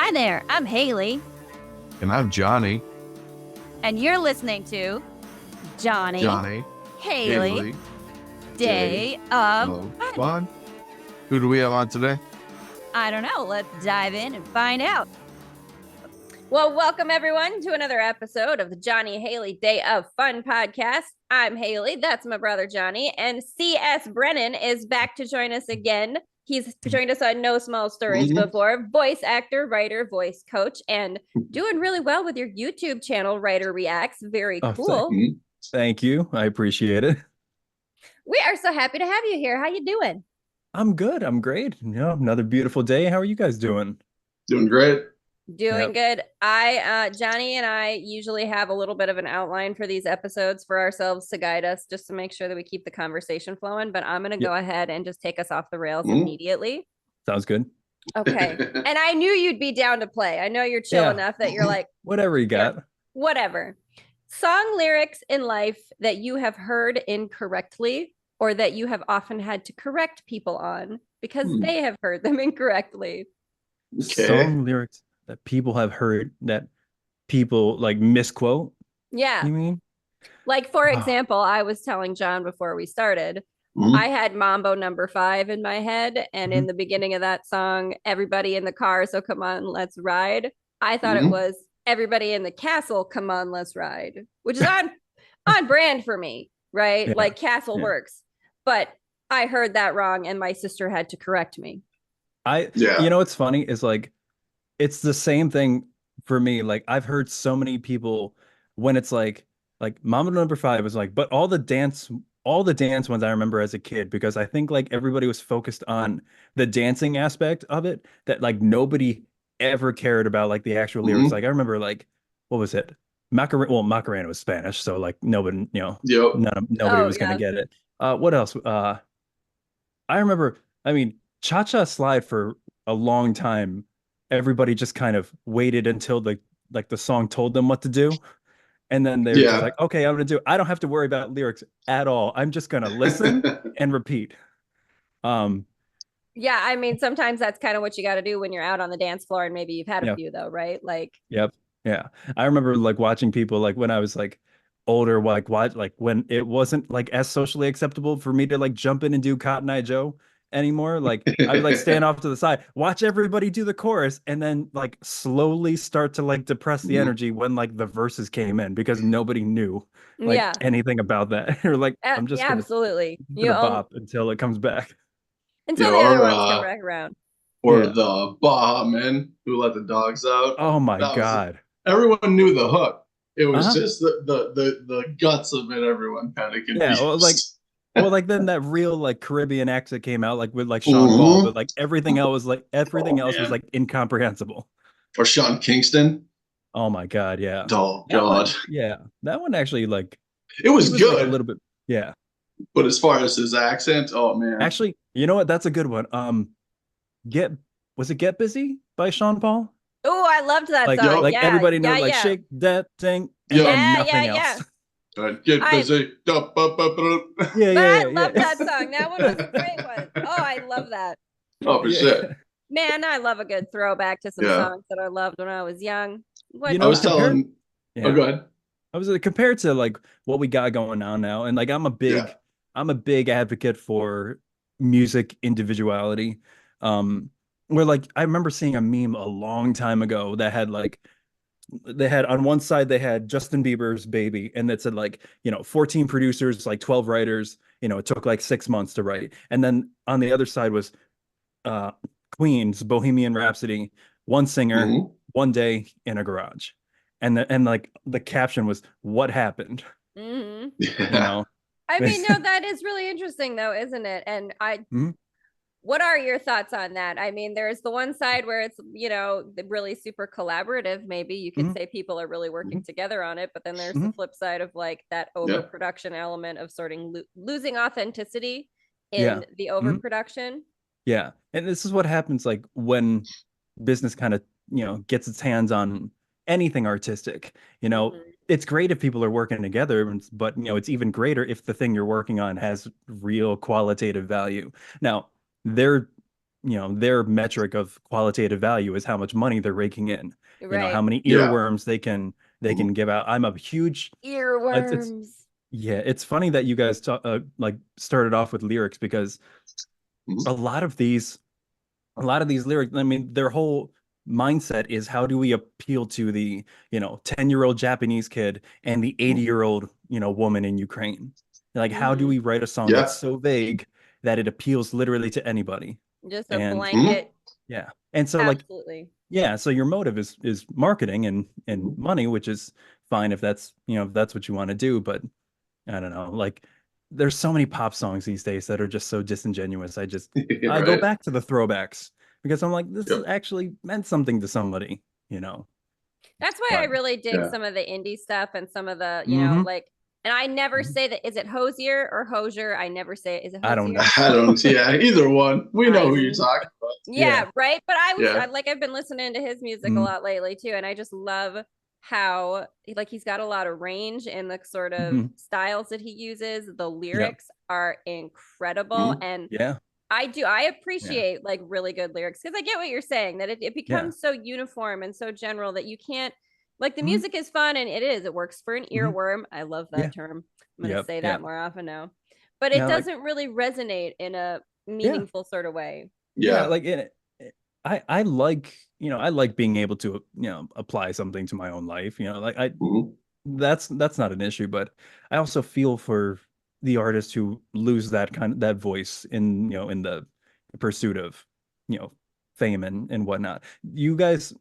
Hi there, I'm Haleigh. And I'm Jonny. And you're listening to Jonny, Haleigh, Day of Fun. Who do we have on today? I don't know. Let's dive in and find out. Well, welcome everyone to another episode of the Jonny Haleigh Day of Fun podcast. I'm Haleigh. That's my brother Jonny. And C.S. Brennan is back to join us again. He's joined us on No Small Stories before. Voice actor, writer, voice coach, and doing really well with your YouTube channel, Writer Reacts. Very cool. Thank you. I appreciate it. We are so happy to have you here. How you doing? I'm good. I'm great. Another beautiful day. How are you guys doing? Doing great. Doing good. Jonny and I usually have a little bit of an outline for these episodes for ourselves to guide us, just to make sure that we keep the conversation flowing. But I'm going to go ahead and just take us off the rails immediately. Sounds good. Okay. And I knew you'd be down to play. I know you're chill enough that you're like, whatever you got. Whatever. Song lyrics in life that you have heard incorrectly or that you have often had to correct people on because they have heard them incorrectly. Okay. Song lyrics that people have heard that people like misquote. Yeah. You mean? Like, for example, I was telling John before we started, I had Mambo number 5 in my head. And in the beginning of that song, everybody in the car, so come on, let's ride. I thought it was everybody in the castle, come on, let's ride, which is on brand for me, right? Yeah. Like castle works. But I heard that wrong and my sister had to correct me. You know what's funny is like, it's the same thing for me. Like I've heard so many people when it's like Mambo number 5 was like, but all the dance ones I remember as a kid, because I think like everybody was focused on the dancing aspect of it, that like nobody ever cared about like the actual lyrics. Like I remember like, what was it? Macarena was Spanish, so like nobody, nobody was gonna get it. What else? I remember, Cha-Cha Slide for a long time. Everybody just kind of waited until the song told them what to do. And then they're just like, okay, I'm gonna do it. I don't have to worry about lyrics at all. I'm just gonna listen and repeat. Yeah, sometimes that's kind of what you got to do when you're out on the dance floor, and maybe you've had a few though, right? Like, yeah. I remember like watching people like when I was like older, like when it wasn't like as socially acceptable for me to like jump in and do Cotton Eye Joe anymore. Like I would like stand off to the side, watch everybody do the chorus, and then like slowly start to like depress the energy when like the verses came in, because nobody knew anything about that. Or like I'm just absolutely gonna bop until it comes back. Until the other ones come back around. Or the Baha Men who let the dogs out. Oh my God. Everyone knew the hook. It was just the guts of it. Everyone kind of confused. Yeah, like then that real like Caribbean accent came out like with like Sean Paul, but like everything else was like was incomprehensible. Or Sean Kingston. Oh my God, yeah. Oh God. That one actually like it was good. Like a little bit, yeah. But as far as his accent, oh man. Actually, you know what? That's a good one. Was it Get Busy by Sean Paul? Oh, I loved that song. Like everybody knew like shake that thing and nothing else. Get busy. I love that song. That one was a great one. Oh, I love that. Oh, for sure. Man, I love a good throwback to some songs that I loved when I was young. I was telling. Oh, go ahead. I was compared to like what we got going on now, and like I'm a big advocate for music individuality. Where like I remember seeing a meme a long time ago that had like they had on one side they had Justin Bieber's Baby, and that said like 14 producers, like 12 writers, it took like 6 months to write. And then on the other side was Queen's Bohemian Rhapsody, one singer, one day in a garage. And like the caption was, what happened? No, that is really interesting though, isn't it? And what are your thoughts on that? There's the one side where it's, really super collaborative. Maybe you could say people are really working together on it, but then there's the flip side of like that overproduction element of losing authenticity in the overproduction. Yeah. And this is what happens like when business kind of, gets its hands on anything artistic. It's great if people are working together, but it's even greater if the thing you're working on has real qualitative value. Now, there their metric of qualitative value is how much money they're raking in. Right. How many earworms they can give out. I'm a huge earworms. It's funny that you guys like started off with lyrics, because a lot of these lyrics, I mean, their whole mindset is, how do we appeal to the 10-year-old Japanese kid and the 80-year-old woman in Ukraine? Like, how do we write a song that's so vague that it appeals literally to anybody? Just a blanket. Yeah. And so absolutely. So your motive is marketing and money, which is fine if that's if that's what you want to do. But I don't know, like, there's so many pop songs these days that are just so disingenuous. I go back to the throwbacks, because I'm like, this actually meant something to somebody, That's why I really dig some of the indie stuff and some of the, like, and I never say that. Is it Hosier or Hosier? I never say it. Is it Hosier? I don't know. I don't. Yeah, either one. We know who you're talking about. Yeah, right. But I've been listening to his music a lot lately too, and I just love how he's got a lot of range in the sort of styles that he uses. The lyrics are incredible, and I appreciate like really good lyrics, because I get what you're saying, that it becomes so uniform and so general that you can't, like, the music is fun, and it works for an earworm. I love that term. I'm going to say that more often now, but it doesn't really resonate in a meaningful sort of way. Like I like I like being able to apply something to my own life, like that's not an issue. But I also feel for the artists who lose that voice in in the pursuit of fame and whatnot. You guys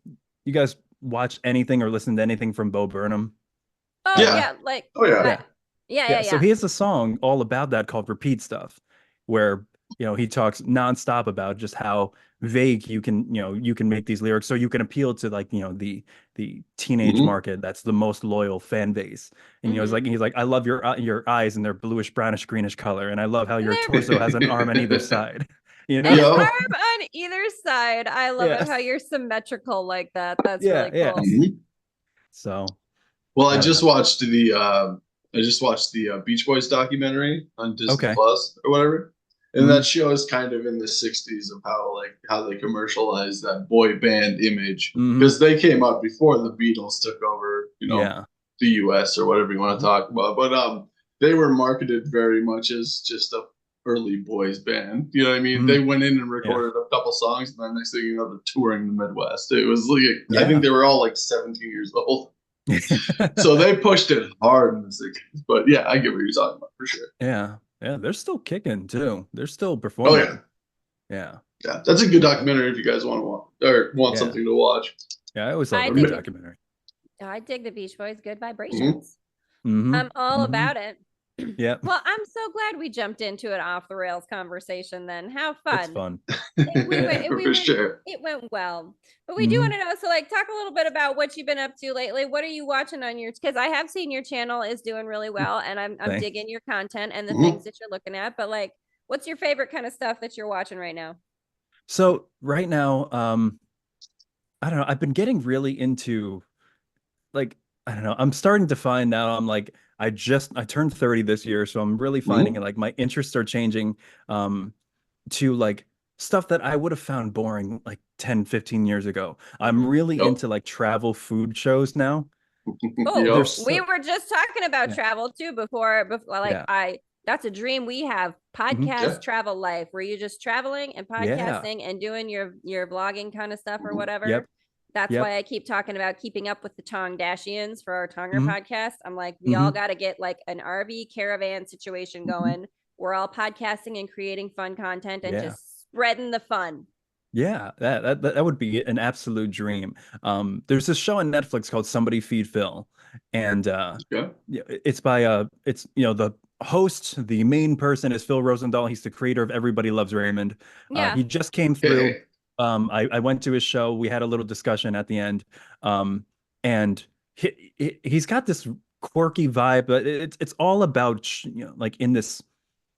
watch anything or listen to anything from Bo Burnham? Oh yeah. So he has a song all about that called Repeat Stuff, where he talks nonstop about just how vague you can make these lyrics, so you can appeal to, like, the teenage market that's the most loyal fan base. And he's like, I love your eyes and their bluish, brownish, greenish color, and I love how your torso has an arm on either side. An arm on either side. I love it how you're symmetrical like that. That's really cool. So, well, I just watched the Beach Boys documentary on Disney Plus or whatever. And that show is kind of in the 60s of how they commercialized that boy band image, because they came out before the Beatles took over, the US or whatever you want to talk about. But they were marketed very much as just a early boys band. You know what I mean? They went in and recorded a couple songs, and then next thing you know, they're touring the Midwest. It was like I think they were all like 17 years old. So they pushed it hard in the 60s. But yeah, I get what you're talking about for sure. Yeah, they're still kicking too. They're still performing. Oh yeah. That's a good documentary if you guys want something to watch. Yeah, I always love a good documentary. I dig the Beach Boys. Good vibrations. I'm all about it. Yeah. Well, I'm so glad we jumped into an off the rails conversation then. How fun. It's fun. It went well. But we do want to know, so like, talk a little bit about what you've been up to lately. What are you watching on your, because I have seen your channel is doing really well, and I'm digging your content and the things that you're looking at. But like, what's your favorite kind of stuff that you're watching right now? So right now, I don't know. I've been getting really into, like, I don't know. I'm starting to find now, I'm like, I turned 30 this year, so I'm really finding like my interests are changing to like stuff that I would have found boring like 10, 15 years ago. I'm really into like travel food shows now. Oh, we were just talking about travel too before like that's a dream we have. Podcast travel life, where you're just traveling and podcasting and doing your vlogging kind of stuff or whatever. That's why I keep talking about keeping up with the Tongdashians for our Tonger podcast. I'm like, we all got to get like an RV caravan situation going. We're all podcasting and creating fun content and just spreading the fun. Yeah, that would be an absolute dream. There's this show on Netflix called Somebody Feed Phil, and it's by it's the host, the main person is Phil Rosendahl. He's the creator of Everybody Loves Raymond. He just came through. I went to his show. We had a little discussion at the end, and he's got this quirky vibe, but it's all about like in this,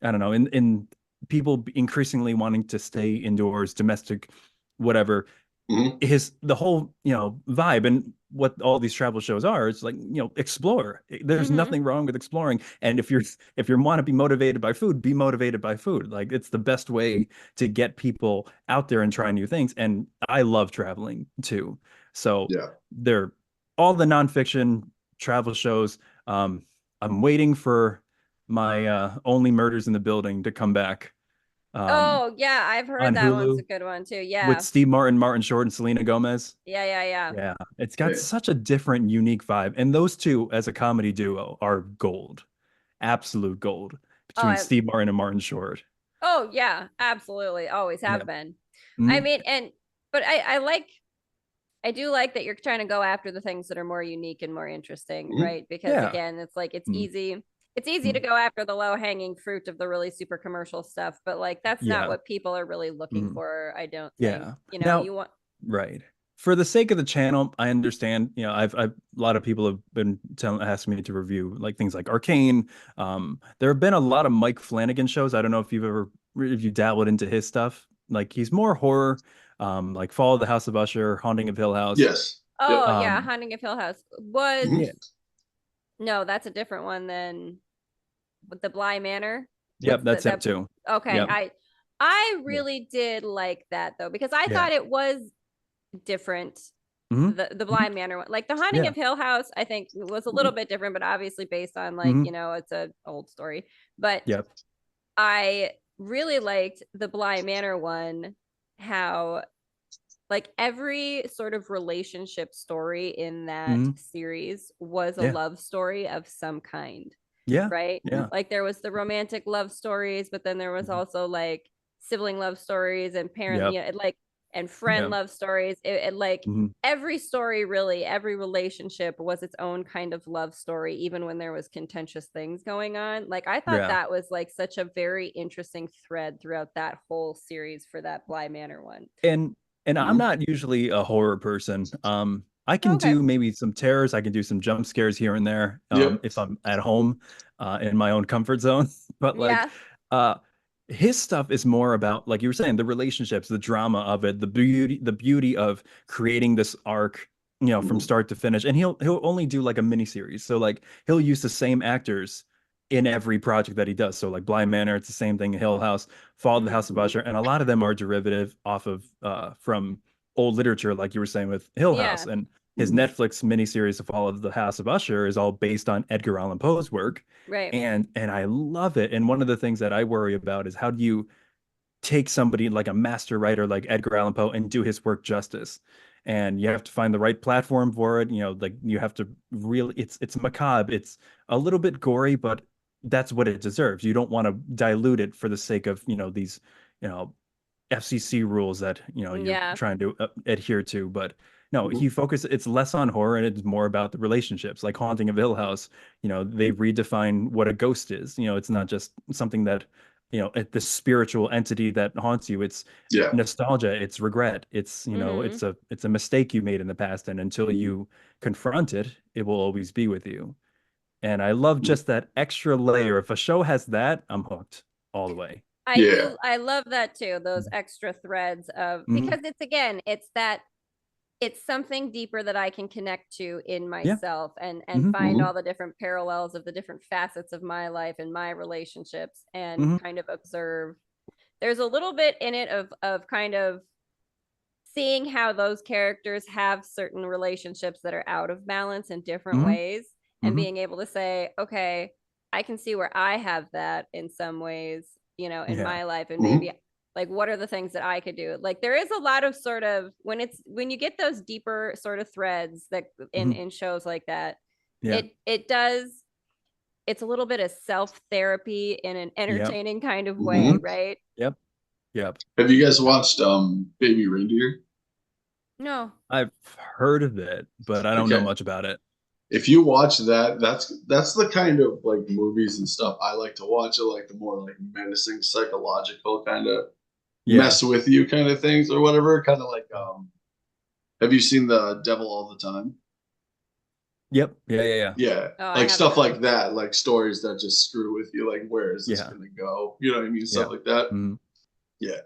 I don't know, in people increasingly wanting to stay indoors, domestic, whatever. The whole vibe, and what all these travel shows are. It's like, explore. There's nothing wrong with exploring. And if you want to be motivated by food, be motivated by food. Like, it's the best way to get people out there and try new things. And I love traveling too. So they're all the nonfiction travel shows. I'm waiting for my Only Murders in the Building to come back. Oh yeah, I've heard that Hulu, one's a good one too. Yeah, with Steve Martin, Martin Short, and Selena Gomez. Yeah. It's got such a different, unique vibe, and those two as a comedy duo are gold, absolute gold between Steve Martin and Martin Short. Oh yeah, absolutely, always have been. I mean, but I do like that you're trying to go after the things that are more unique and more interesting, right? Because again, it's like it's easy. It's easy to go after the low-hanging fruit of the really super commercial stuff, but like that's not what people are really looking for, I don't think. Now, you want for the sake of the channel, I understand. I've a lot of people have been asking me to review like things like Arcane. There have been a lot of Mike Flanagan shows. I don't know if you dabbled into his stuff. Like, he's more horror, like Fall of the House of Usher, Haunting of Hill House. Yes. Oh yeah, Haunting of Hill House was. No, that's a different one than with the Bly Manor. Yep, that's him too. Okay, yep. I really did like that though, because I thought it was different. The Bly Manor one, like the Haunting of Hill House, I think was a little bit different, but obviously based on like it's an old story. But I really liked the Bly Manor one, how like every sort of relationship story in that series was a love story of some kind. Right. Like there was the romantic love stories, but then there was also like sibling love stories and parent, and friend love stories. It like every story, really, every relationship was its own kind of love story, even when there was contentious things going on. Like I thought that was like such a very interesting thread throughout that whole series for that Bly Manor one. And I'm not usually a horror person. I can do maybe some terrors. I can do some jump scares here and there if I'm at home in my own comfort zone. But like his stuff is more about, like you were saying, the relationships, the drama of it, the beauty of creating this arc, from start to finish. And he'll only do like a mini series. So like he'll use the same actors in every project that he does. So like Bly Manor, it's the same thing. Hill House, Fall of the House of Usher, and a lot of them are derivative off of from old literature, like you were saying with Hill House. And his Netflix miniseries of Fall of the House of Usher is all based on Edgar Allan Poe's work. Right. And I love it. And one of the things that I worry about is how do you take somebody like a master writer like Edgar Allan Poe and do his work justice? And you have to find the right platform for it. Like you have to really, it's macabre. It's a little bit gory, but that's what it deserves. You don't want to dilute it for the sake of, these, FCC rules that, you're trying to adhere to. But no, it's less on horror and it's more about the relationships. Like Haunting of Hill House, they redefine what a ghost is. It's not just something that, the spiritual entity that haunts you. It's nostalgia, it's regret. It's, it's a mistake you made in the past. And until you confront it, it will always be with you. And I love just that extra layer. If a show has that, I'm hooked all the way. I love that too. Those extra threads of, because it's something deeper that I can connect to in myself and find all the different parallels of the different facets of my life and my relationships and kind of observe. There's a little bit in it of kind of seeing how those characters have certain relationships that are out of balance in different ways. And being able to say, okay, I can see where I have that in some ways, in my life. And maybe like, what are the things that I could do? Like, there is a lot of sort of, when you get those deeper sort of threads that in shows like that, it does, it's a little bit of self-therapy in an entertaining kind of way, right? Yep. Have you guys watched Baby Reindeer? No. I've heard of it, but I don't know much about it. If you watch that, that's the kind of like movies and stuff I like to watch. I like the more like menacing, psychological kind of mess with you kind of things or whatever. Kind of like, have you seen The Devil All the Time? Yep. Yeah. Like stuff like that, like stories that just screw with you. Like, where is this going to go? You know what I mean? Stuff like that. Yeah.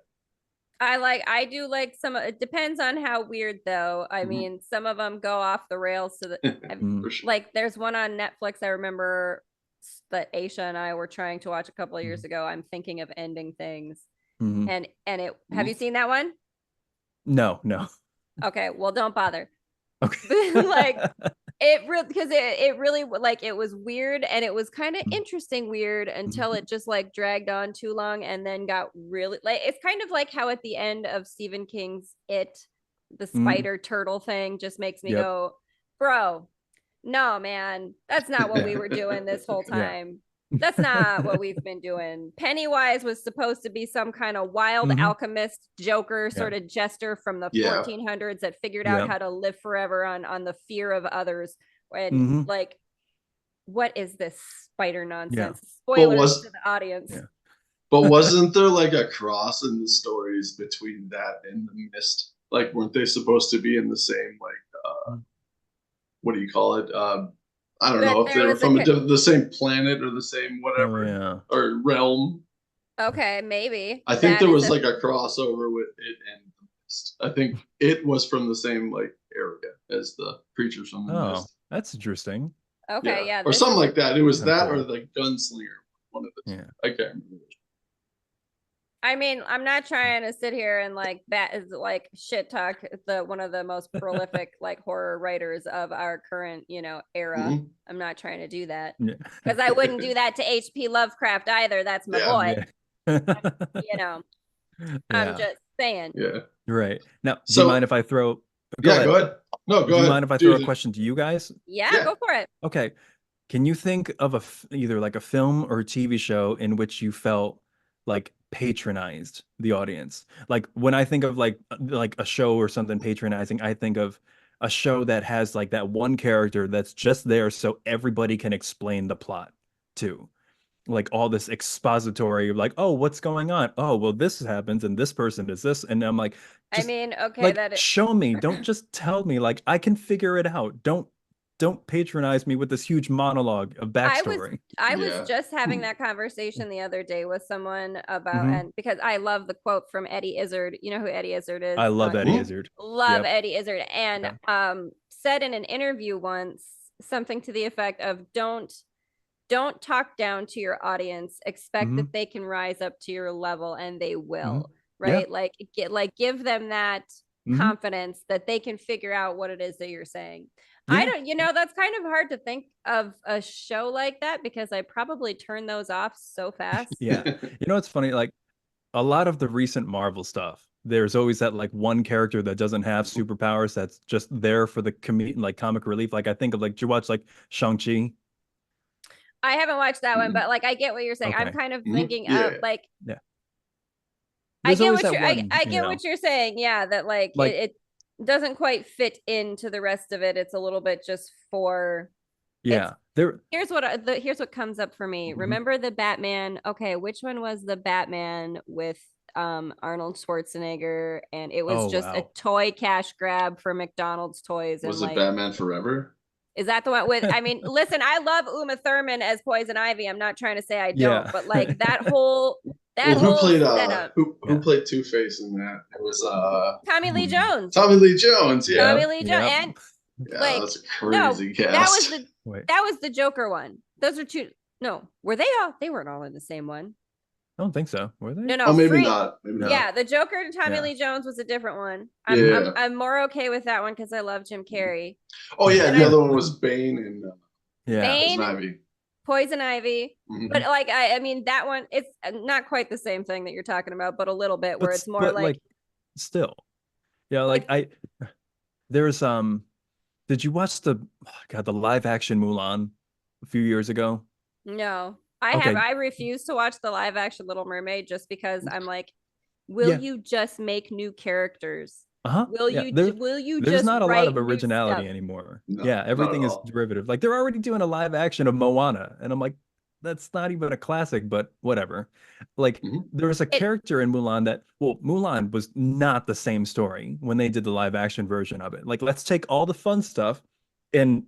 I do like some. It depends on how weird though. I mean, some of them go off the rails. So that like there's one on Netflix I remember that Aisha and I were trying to watch a couple of years ago. I'm thinking of ending things, and it. Have you seen that one? No. Okay, well, don't bother. Okay. Like it really because it really like it was weird and it was kind of interesting weird until it just like dragged on too long and then got really like it's kind of like how at the end of Stephen King's the spider turtle thing just makes me go, bro, no man, that's not what we were doing this whole time. That's not what we've been doing. Pennywise was supposed to be some kind of wild alchemist joker sort of jester from the 1400s that figured out how to live forever on the fear of others. And like, what is this spider nonsense? Spoilers to the audience. But wasn't there like a cross in the stories between that and the Mist? Like, weren't they supposed to be in the same like what do you call it? I don't know if they were from the same planet or the same whatever or realm. Okay, maybe. I think there was like a crossover with it and the Mist. I think it was from the same like area as the creatures from the Mist. That's interesting. Okay, yeah. Or something like that. It was that or the gunslinger. One of the two. I can't remember. I mean, I'm not trying to sit here and like that is like shit talk one of the most prolific like horror writers of our current, era. I'm not trying to do that because I wouldn't do that to H.P. Lovecraft either. That's my boy. I'm just saying. Yeah. Right. Now, do you mind if I throw go ahead. No, go ahead. Do you mind if I throw a question to you guys? Yeah, go for it. Okay. Can you think of either like a film or a TV show in which you felt like patronized the audience? Like when I think of like a show or something patronizing, I think of a show that has like that one character that's just there so everybody can explain the plot to. Like all this expository, like, oh, what's going on? Oh, well, this happens and this person does this. And I'm like, I mean, okay, like, show me. Don't just tell me. Like, I can figure it out. Don't patronize me with this huge monologue of backstory. I was just having that conversation the other day with someone about, and because I love the quote from Eddie Izzard. You know who Eddie Izzard is? I love Eddie Izzard. Love Eddie Izzard. And said in an interview once something to the effect of don't talk down to your audience. Expect that they can rise up to your level and they will, right? Yeah. Give them that confidence that they can figure out what it is that you're saying. I don't, that's kind of hard to think of a show like that because I probably turn those off so fast. Yeah. It's funny, like a lot of the recent Marvel stuff, there's always that like one character that doesn't have superpowers that's just there for the comic relief. Like I think of did you watch like Shang-Chi? I haven't watched that one, but like I get what you're saying. Okay. I'm kind of thinking of like I get what you're saying. Yeah, that like it doesn't quite fit into the rest of it. It's a little bit just for here's what comes up for me. Remember the Batman? Okay, which one was the Batman with Arnold Schwarzenegger? And it was a toy cash grab for McDonald's toys. Was it Batman Forever? Is that the one with, I mean, listen, I love Uma Thurman as Poison Ivy. I'm not trying to say I don't, but like who played Two-Face in that? It was Tommy Lee Jones. Tommy Lee Jones, yeah. Tommy Lee Jones. And that's a crazy cast. That was the Joker one. Those are two. No, were they all? They weren't all in the same one. I don't think so. Were they? No. Oh, maybe not. Yeah, the Joker and Tommy Lee Jones was a different one. I'm more okay with that one because I love Jim Carrey. Oh yeah, the other one was Bane and Bane, Poison Ivy. But like I mean that one, it's not quite the same thing that you're talking about, but a little bit where it's more like still. Yeah, there's did you watch the live action Mulan a few years ago? No. I refuse to watch the live action Little Mermaid just because I'm like, will you just make new characters? Will you there's not a lot of originality anymore. No, everything is derivative. Like they're already doing a live action of Moana, and I'm like, that's not even a classic, but whatever. Like there was a character in Mulan Mulan was not the same story when they did the live action version of it. Like let's take all the fun stuff and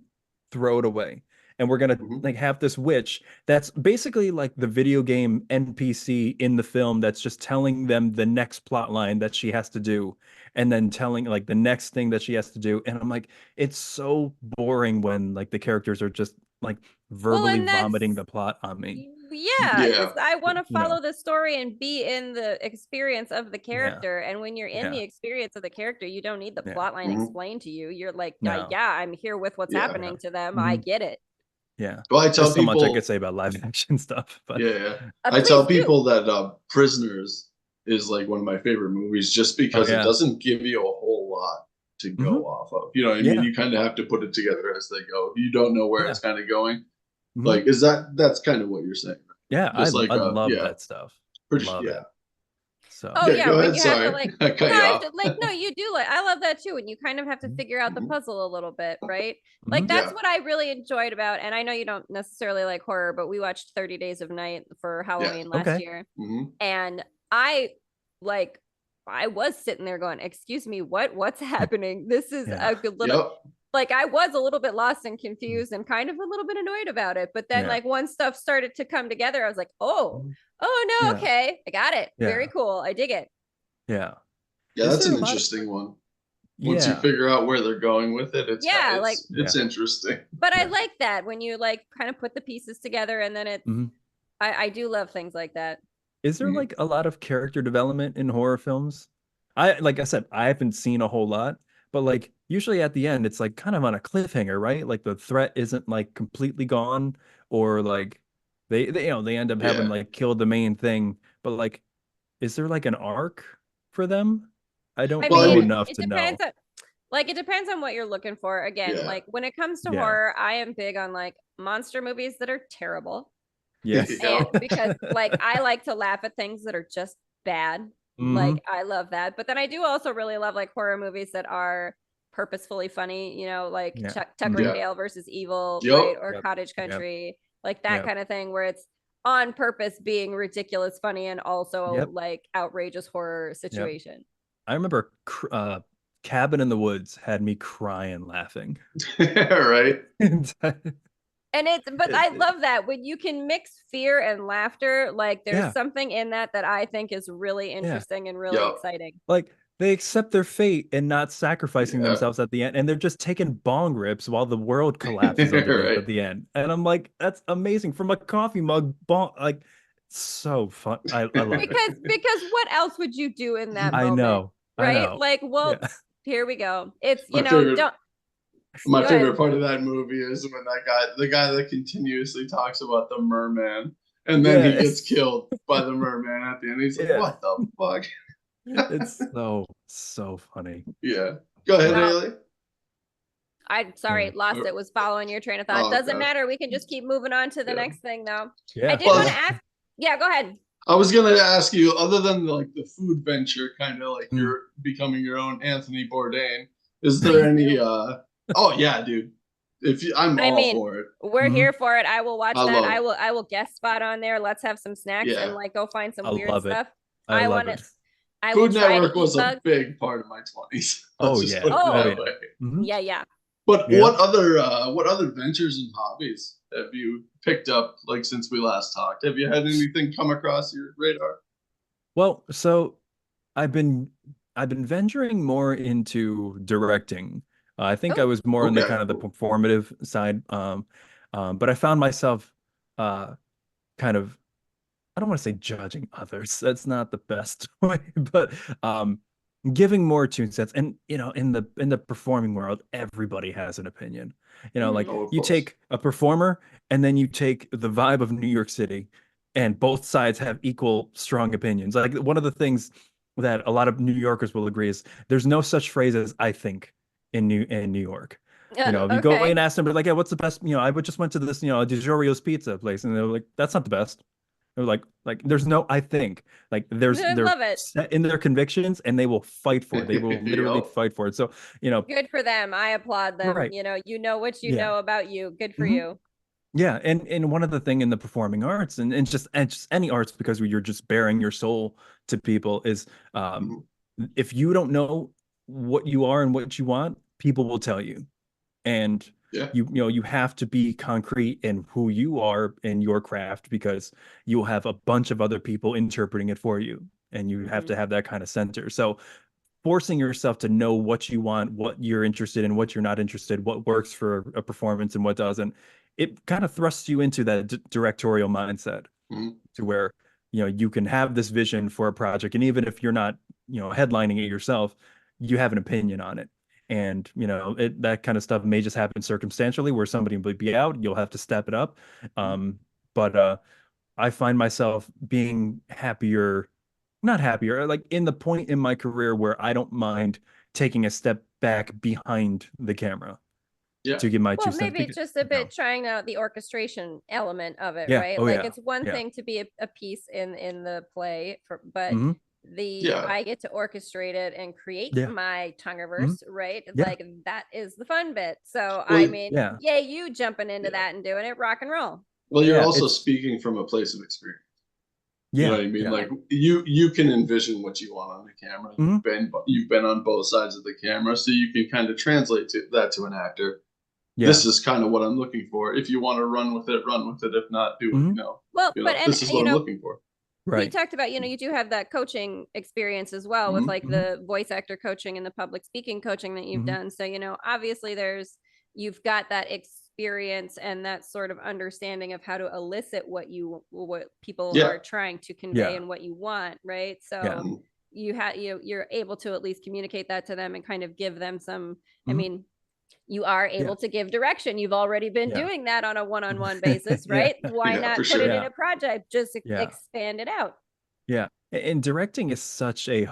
throw it away. and we're gonna Mhm. like have this witch that's basically like the video game NPC in the film that's just telling them the next plot line that she has to do, and then telling like the next thing that she has to do. And I'm like, it's so boring when like the characters are just like Well, verbally and vomiting that's the plot on me. yeah, because Yeah. I want to You know, follow the story and be in the experience of the yeah, character. And when you're in the yeah, experience of the character, you don't need the yeah. plot line Mhm. explained to you. You're like, No, yeah, I'm here with what's Yeah. yeah. happening to them. I Mhm. get it. Yeah. Well, I tell There's so much I could people, say about live action stuff, but yeah, yeah. I tell Please do. people that Prisoners is like one of my favorite movies just oh because it yeah. doesn't give you a whole lot to go Hmm. off of. You know what I mean? Yeah. You kind of have to put it together as they go. You don't know where Yeah. it's kind of going. Mhm. Like, that's kind of what you're saying? Yeah, Just like, I love yeah, that stuff. Love yeah. it. So Oh Yeah, yeah, go when ahead. you have to Sorry, like I no, cut you I off. should like no, you do like I love that too. When you kind of have to Mhm. figure out the Mhm. puzzle a little bit, right? Like Mhm. that's Yeah, what I really enjoyed about, and I know you don't necessarily like horror, but we watched 30 Days of Night for yeah. Halloween last Okay. year. Hmm. And I like I was sitting there going, excuse me, what's happening? This is Yeah. a good little Yep. like I was a little bit lost and confused and kind of a little bit annoyed about it. But then Yeah. like once stuff started to come together, I was like, oh, Mhm. oh no, Yeah. okay. I got it. Very Yeah. cool. I dig it. Yeah. Yeah, Is that's there an a lot of interesting one. Once you yeah. figure out where they're going with it, Yeah, like Yeah. it's interesting. but I Yeah. like that when you like kind of put the pieces together and then it's Mhm. I do love things like that. Is there Mhm. like a lot of character development in horror films? I like I said, I haven't seen a whole lot, but like usually at the end it's like kind of on a cliffhanger, right? Like the threat isn't like completely gone, or like they you know they end up having Yeah. like killed the main thing, but like is there like an arc for them? I I don't Well, I know mean, mean, enough it to depends know. on like it depends on what you're looking for. Again, yeah. like when it comes to Yeah. horror, I am big on like monster movies that are terrible. Yes. And Yep. because like I like to laugh at things that are just bad. Hmm. Like I love that. But then I do also really love like horror movies that are purposefully funny, like Yeah. Tucker and Yeah. Dale versus Evil, right? Yep. Or Yep. Cottage Yep. Country, like that Yep. kind of thing where it's on purpose being ridiculous funny and also Yep. like outrageous horror Yep. situation. I remember Cabin in the Woods had me crying laughing. Right. And but I love that when you can mix fear and laughter, like there's Yeah. something in that I think is really Yeah. interesting and really Yep. exciting. Like they accept their fate and not sacrificing Yeah. themselves at the end, and they're just taking bong rips while the world collapses underneath Right. at the end. And I'm like, that's amazing from a coffee mug bong. Like, so fun. I love it. Because what else would you do in that I moment? know. I Right? know. Like, well, Yeah. here we go. It's, My favorite don't my go ahead. favorite part of that movie is when the guy that continuously talks about the merman, and then he gets Yes. killed by the merman at the end. He's like, Yeah. "What the fuck?" It's so funny. Yeah. Go ahead, Yeah. No, Haley. I'm sorry, Yeah. lost it, was following your train of thought. Oh, Doesn't okay. matter. We can just keep moving on to the Yeah. next thing though. I Yeah. did want to Well, ask. Yeah, go ahead. I was gonna ask you, other than like the food venture, kind of like Mm. you're becoming your own Anthony Bourdain, is there any? Oh yeah, dude. I'm I all mean, for it. we're Mhm. here for it. I will watch I that. love it. I will guest spot on there. Let's have some snacks and Yeah. like go find some I weird love it. stuff. I I love want to. it. I will Food try to Network eat was a bugs. big part of my 20s. Oh Let's just yeah. put it Oh. Oh that yeah. way. Mhm. Yeah. But Yeah. what other ventures and hobbies have you picked up like since we last talked? Have you had anything come across your radar? Well, so I've been I've been venturing more into directing. I think I Oh, was more on the Okay, kind of the cool. performative side, but I found myself uh, kind of I don't want to say judging others. That's not the best way, but giving more tune sets. And in the performing world, everybody has an opinion. Like mhm. Oh, of you course. take a performer and then you take the vibe of New York City, and both sides have equal strong opinions. Like one of the things that a lot of New Yorkers will agree is there's no such phrase as "I think" in New York. Yeah. If you go away Okay. and ask them, like, yeah, what's the best? I just went to this, DiGiorio's pizza place, and they're like, that's not the best. They're like, there's no, I think, like, I they're love it. set in their convictions, and they will fight for it. They will literally Yep. fight for it. So, you know, Good for them. I applaud them. right, You know what you yeah, know about you. Good for mhm. you. Yeah, and one of the thing in the performing arts and just any arts, because you're just bearing your soul to people, is Mhm. if you don't know what you are and what you want, people will tell you. And you have to be concrete in who you are in your craft, because you'll have a bunch of other people interpreting it for you, and you have to have that kind of center. So forcing yourself to know what you want, what you're interested in, what you're not interested, what works for a performance and what doesn't, it kind of thrusts you into that directorial mindset to where, you can have this vision for a project. And even if you're not, headlining it yourself, you have an opinion on it. And, that kind of stuff may just happen circumstantially where somebody will be out, you'll have to step it up. But I find myself being not happier, like in the point in my career where I don't mind taking a step back behind the camera to give my 2 cents. Maybe just a bit trying out the orchestration element of it, right? It's one thing to be a piece in the play, but I get to orchestrate it and create my tongueverse, right? Like that is the fun bit. So you jumping into that and doing it, rock and roll. Well, you're also speaking from a place of experience. You know what I mean? Like you can envision what you want on the camera. You've been on both sides of the camera, so you can kind of translate that to an actor. This is kind of what I'm looking for. If you want to run with it, run with it. If not, do it. This is what I'm looking for. Right. You talked about, you do have that coaching experience as well with like the voice actor coaching and the public speaking coaching that you've done. So, obviously you've got that experience and that sort of understanding of how to elicit what people are trying to convey and what you want. Right. So you're able to at least communicate that to them and kind of give them some, I mean, you are able to give direction. You've already been doing that on a one-on-one basis, right? Why not put it in a project? Just expand it out. Yeah. And directing is such a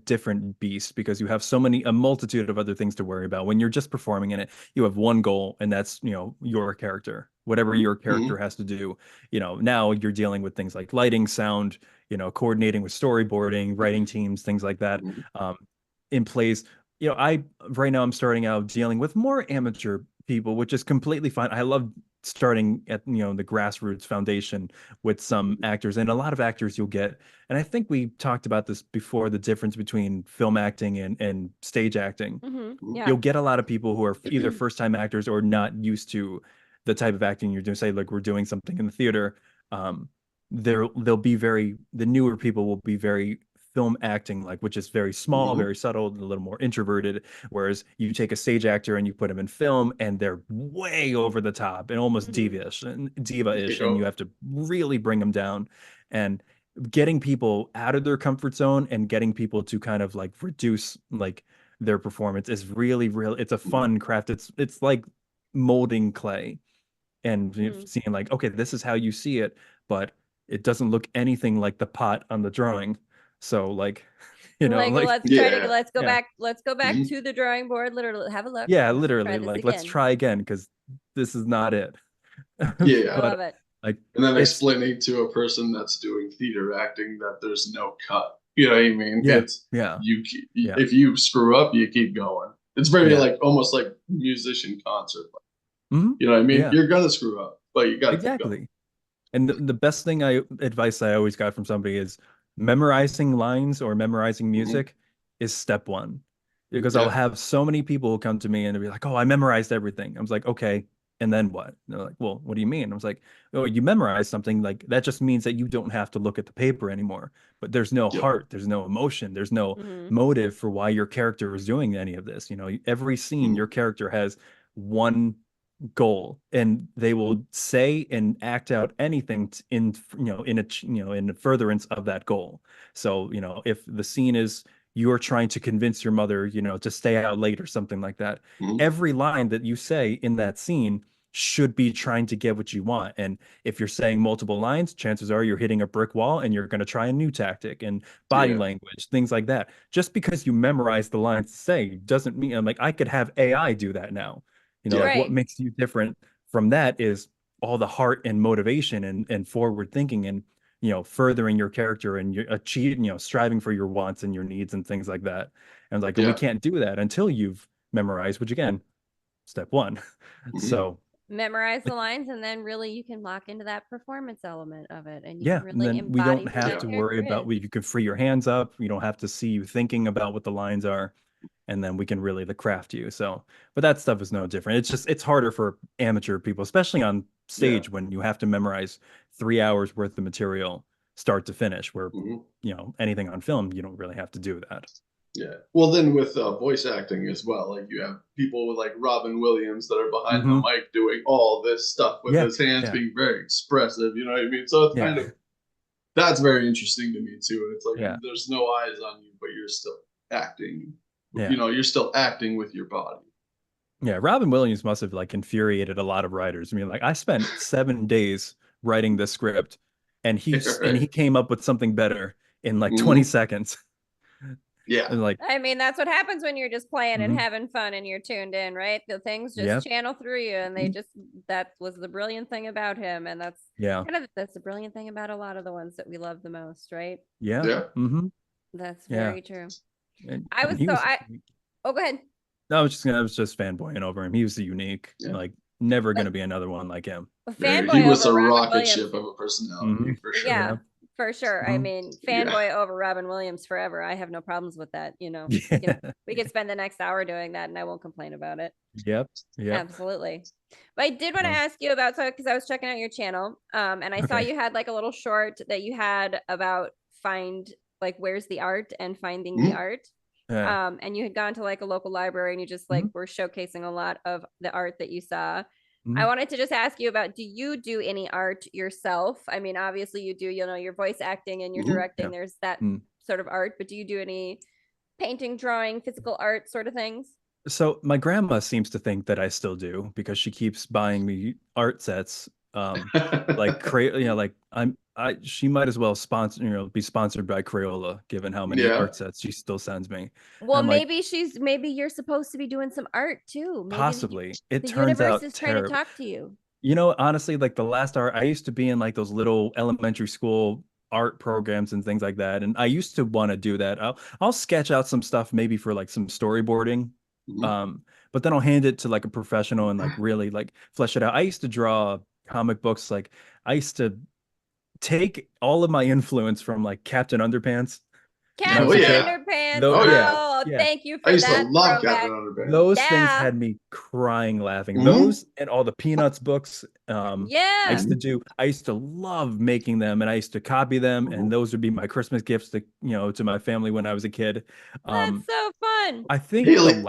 different beast, because you have a multitude of other things to worry about. When you're just performing in it, you have one goal, and that's, your character, whatever your character has to do. Now you're dealing with things like lighting, sound, coordinating with storyboarding, writing teams, things like that. In plays, right now I'm starting out dealing with more amateur people, which is completely fine. I love starting at, the grassroots foundation with some actors, and a lot of actors you'll get. And I think we talked about this before, the difference between film acting and stage acting. You'll get a lot of people who are either first time actors or not used to the type of acting you're doing. Say, like, we're doing something in the theater. They'll be the newer people will be very film acting, like, which is very small, very subtle, a little more introverted. Whereas you take a stage actor and you put them in film, and they're way over the top and almost diva-ish, and you have to really bring them down. And getting people out of their comfort zone and getting people to kind of like reduce like their performance is really, it's a fun craft. It's like molding clay and seeing like, okay, this is how you see it, but it doesn't look anything like the pot on the drawing. So like, let's go back to the drawing board, literally have a look. Literally, like, let's try again, because this is not it. I love it. Like, and then explaining to a person that's doing theater acting that there's no cut. You know what I mean? If you screw up, you keep going. It's very like almost like musician concert. You know what I mean? You're gonna screw up, but you got to keep going. And the best advice I always got from somebody is memorizing lines or memorizing music is step one. Because I'll have so many people who come to me and they'll be like, oh, I memorized everything. I was like, okay, and then what? And they're like, well, what do you mean? I was like, oh, you memorized something, like that just means that you don't have to look at the paper anymore. But there's no heart, there's no emotion, there's no motive for why your character is doing any of this. Every scene, your character has one goal, and they will say and act out anything in furtherance of that goal. So if the scene is you're trying to convince your mother to stay out late or something like that, every line that you say in that scene should be trying to get what you want. And if you're saying multiple lines, chances are you're hitting a brick wall, and you're going to try a new tactic and body language, things like that. Just because you memorize the lines to say doesn't mean, like, I could have AI do that now. What makes you different from that is all the heart and motivation and forward thinking and, furthering your character and you striving for your wants and your needs and things like that. And like, we can't do that until you've memorized, which again, step one. So memorize the lines, and then really you can lock into that performance element of it. And you can really and then we don't have to worry about, you can free your hands up. You don't have to see you thinking about what the lines are. and then we can really craft you. So, but that stuff is no different. It's harder for amateur people, especially on stage when you have to memorize 3 hours worth of material start to finish, where anything on film, you don't really have to do that. Yeah. Well, then with voice acting as well, like you have people with like Robin Williams that are behind the mic doing all this stuff with his hands being very expressive. You know what I mean? So it's kind of, that's very interesting to me too. It's like there's no eyes on you, but you're still acting. You know, you're still acting with your body. Yeah, Robin Williams must have like infuriated a lot of writers. I mean, like I spent 7 days writing this script, and he came up with something better in like 20 seconds. Yeah. And like, I mean, that's what happens when you're just playing and having fun and you're tuned in, right? The things just channel through you, and they that was the brilliant thing about him. And that's that's the brilliant thing about a lot of the ones that we love the most, right? Yeah. That's very true. And oh, go ahead. I was just fanboying over him. He was unique. Like never going to be another one like him. He was a rocket ship of a personality for sure. Yeah. For sure. I mean, fanboy over Robin Williams forever. I have no problems with that. You know, we could spend the next hour doing that and I won't complain about it. Yep. Absolutely. But I did want to ask you about, because I was checking out your channel and I saw you had like a little short that you had about where's the art and finding the art. And you had gone to like a local library and you just were showcasing a lot of the art that you saw. I wanted to just ask you about, do you do any art yourself? I mean, obviously you do, your voice acting and your directing, there's that sort of art, but do you do any painting, drawing, physical art sort of things? So my grandma seems to think that I still do, because she keeps buying me art sets. She might as well be sponsored by Crayola, given how many art sets she still sends me. Well, maybe you're supposed to be doing some art too. Maybe possibly. It turns out is trying to talk to you. You know, honestly, like the last art, I used to be in like those little elementary school art programs and things like that, and I used to want to do that. I'll sketch out some stuff maybe for like some storyboarding, but then I'll hand it to like a professional and like really like flesh it out. I used to draw comic books. Like I used to take all of my influence from like Captain Underpants. Underpants. Thank you for that. I used to love Captain Underpants. Those things had me crying laughing. Those and all the Peanuts books. I used to love making them, and I used to copy them, and those would be my Christmas gifts to my family when I was a kid. That's so fun. I think Haleigh,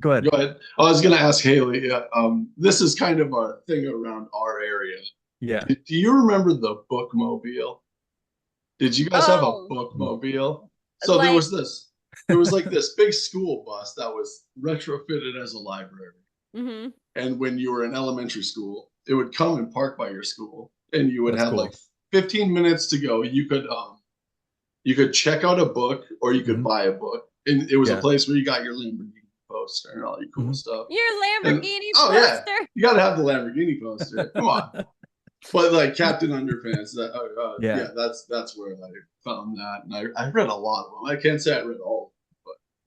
go ahead. I was going to ask Haleigh. This is kind of a thing around our area. Yeah. Do you remember the Bookmobile? Did you guys have a Bookmobile? So there was like this big school bus that was retrofitted as a library. And when you were in elementary school, it would come and park by your school, and you would have like 15 minutes to go. You could check out a book, or you could buy a book. And it was a place where you got your Lamborghini poster and all your cool stuff. Your Lamborghini poster? Yeah. You got to have the Lamborghini poster. Come on. But like Captain Underpants, that's where I found that, and I read a lot of them. I can't say I read all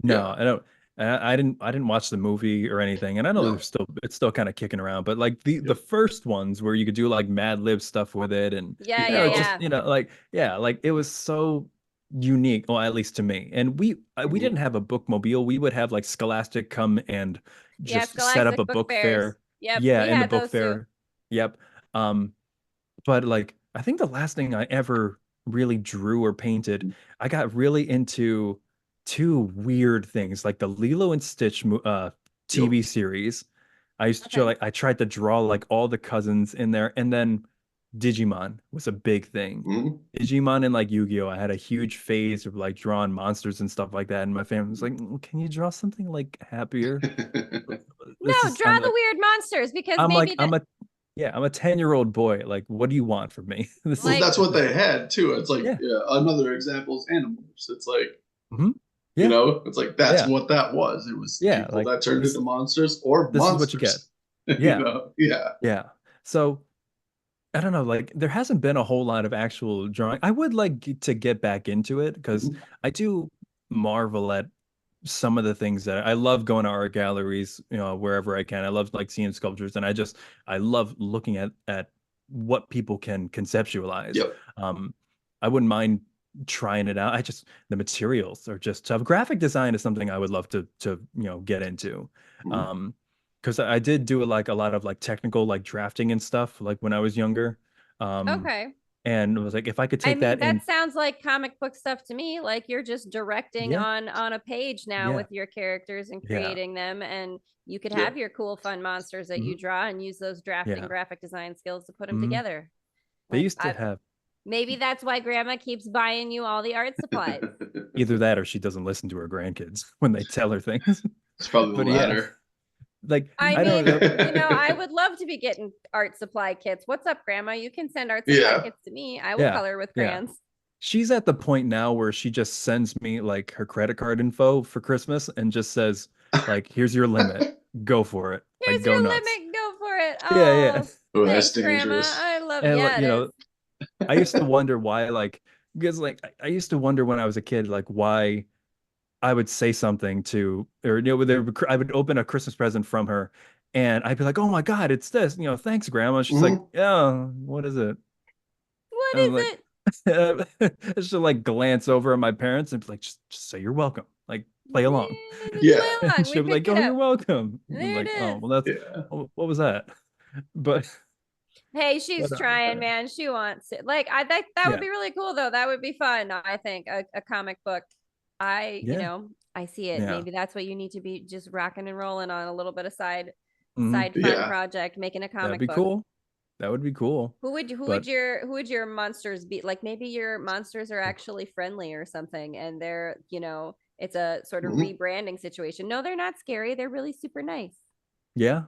of them, but I didn't watch the movie or anything, and I know it's still kind of kicking around. But like the first ones where you could do like Mad Lib stuff with it, and like it was so unique. Well, at least to me. And we didn't have a Bookmobile. We would have like Scholastic come and just set up a book fair. Yep. In the book fair. Too. Yep. But like, I think the last thing I ever really drew or painted, I got really into two weird things, like the Lilo and Stitch TV series. I used to I tried to draw like all the cousins in there, and then Digimon was a big thing. Digimon and like Yu-Gi-Oh! I had a huge phase of like drawing monsters and stuff like that, and my family was like, "Can you draw something like happier?" Draw the weird monsters, because I'm a 10-year-old boy. Like, what do you want from me? That's what they had too. It's like another example is Animals. It's like it's like that's what that was. It was people like, that turned into monsters, or this monsters. Is what you get. Yeah. So I don't know. Like, there hasn't been a whole lot of actual drawing. I would like to get back into it, because I do marvel at some of the things that I love going to art galleries, wherever I can. I love like seeing sculptures, and I love looking at what people can conceptualize. I wouldn't mind trying it out. The materials are just tough. Graphic design is something I would love to get into. Because I did do like a lot of like technical like drafting and stuff like when I was younger. Okay. And it was like if I could take that sounds like comic book stuff to me. Like you're just directing on a page now with your characters and creating them, and you could have your cool fun monsters that you draw and use those drafting graphic design skills to put them together. They used to have. Maybe that's why Grandma keeps buying you all the art supplies. Either that or she doesn't listen to her grandkids when they tell her things. It's probably the latter. Like I mean, I would love to be getting art supply kits. What's up, Grandma? You can send art supply kits to me. I will color with crayons. She's at the point now where she just sends me like her credit card info for Christmas and just says, like, here's your limit. Go for it. Here's like, go your nuts. limit. Go for it. Yeah. Oh, that's dangerous. Grandma. I love and, I used to wonder why, like, because like I used to wonder when I was a kid, like why I would say something to, or I would open a Christmas present from her, and I'd be like, "Oh my God, it's this!" Thanks, Grandma. She's like, "Yeah, what is it? What is it?" She'll like glance over at my parents and be like, "Just say you're welcome. Like, play along." She'll be like, "Oh, you're welcome." I'm like, "Oh, well, that's what was that?" But. Hey, she's trying, man. She wants it. Like, that would be really cool, though. That would be fun. I think a comic book. I see it. Maybe that's what you need to be just rocking and rolling on, a little bit of side fun project, making a comic book. That'd be cool. That would be cool. Who would your monsters be? Like, maybe your monsters are actually friendly or something, and they're it's a sort of rebranding situation. No, they're not scary. They're really super nice. Yeah.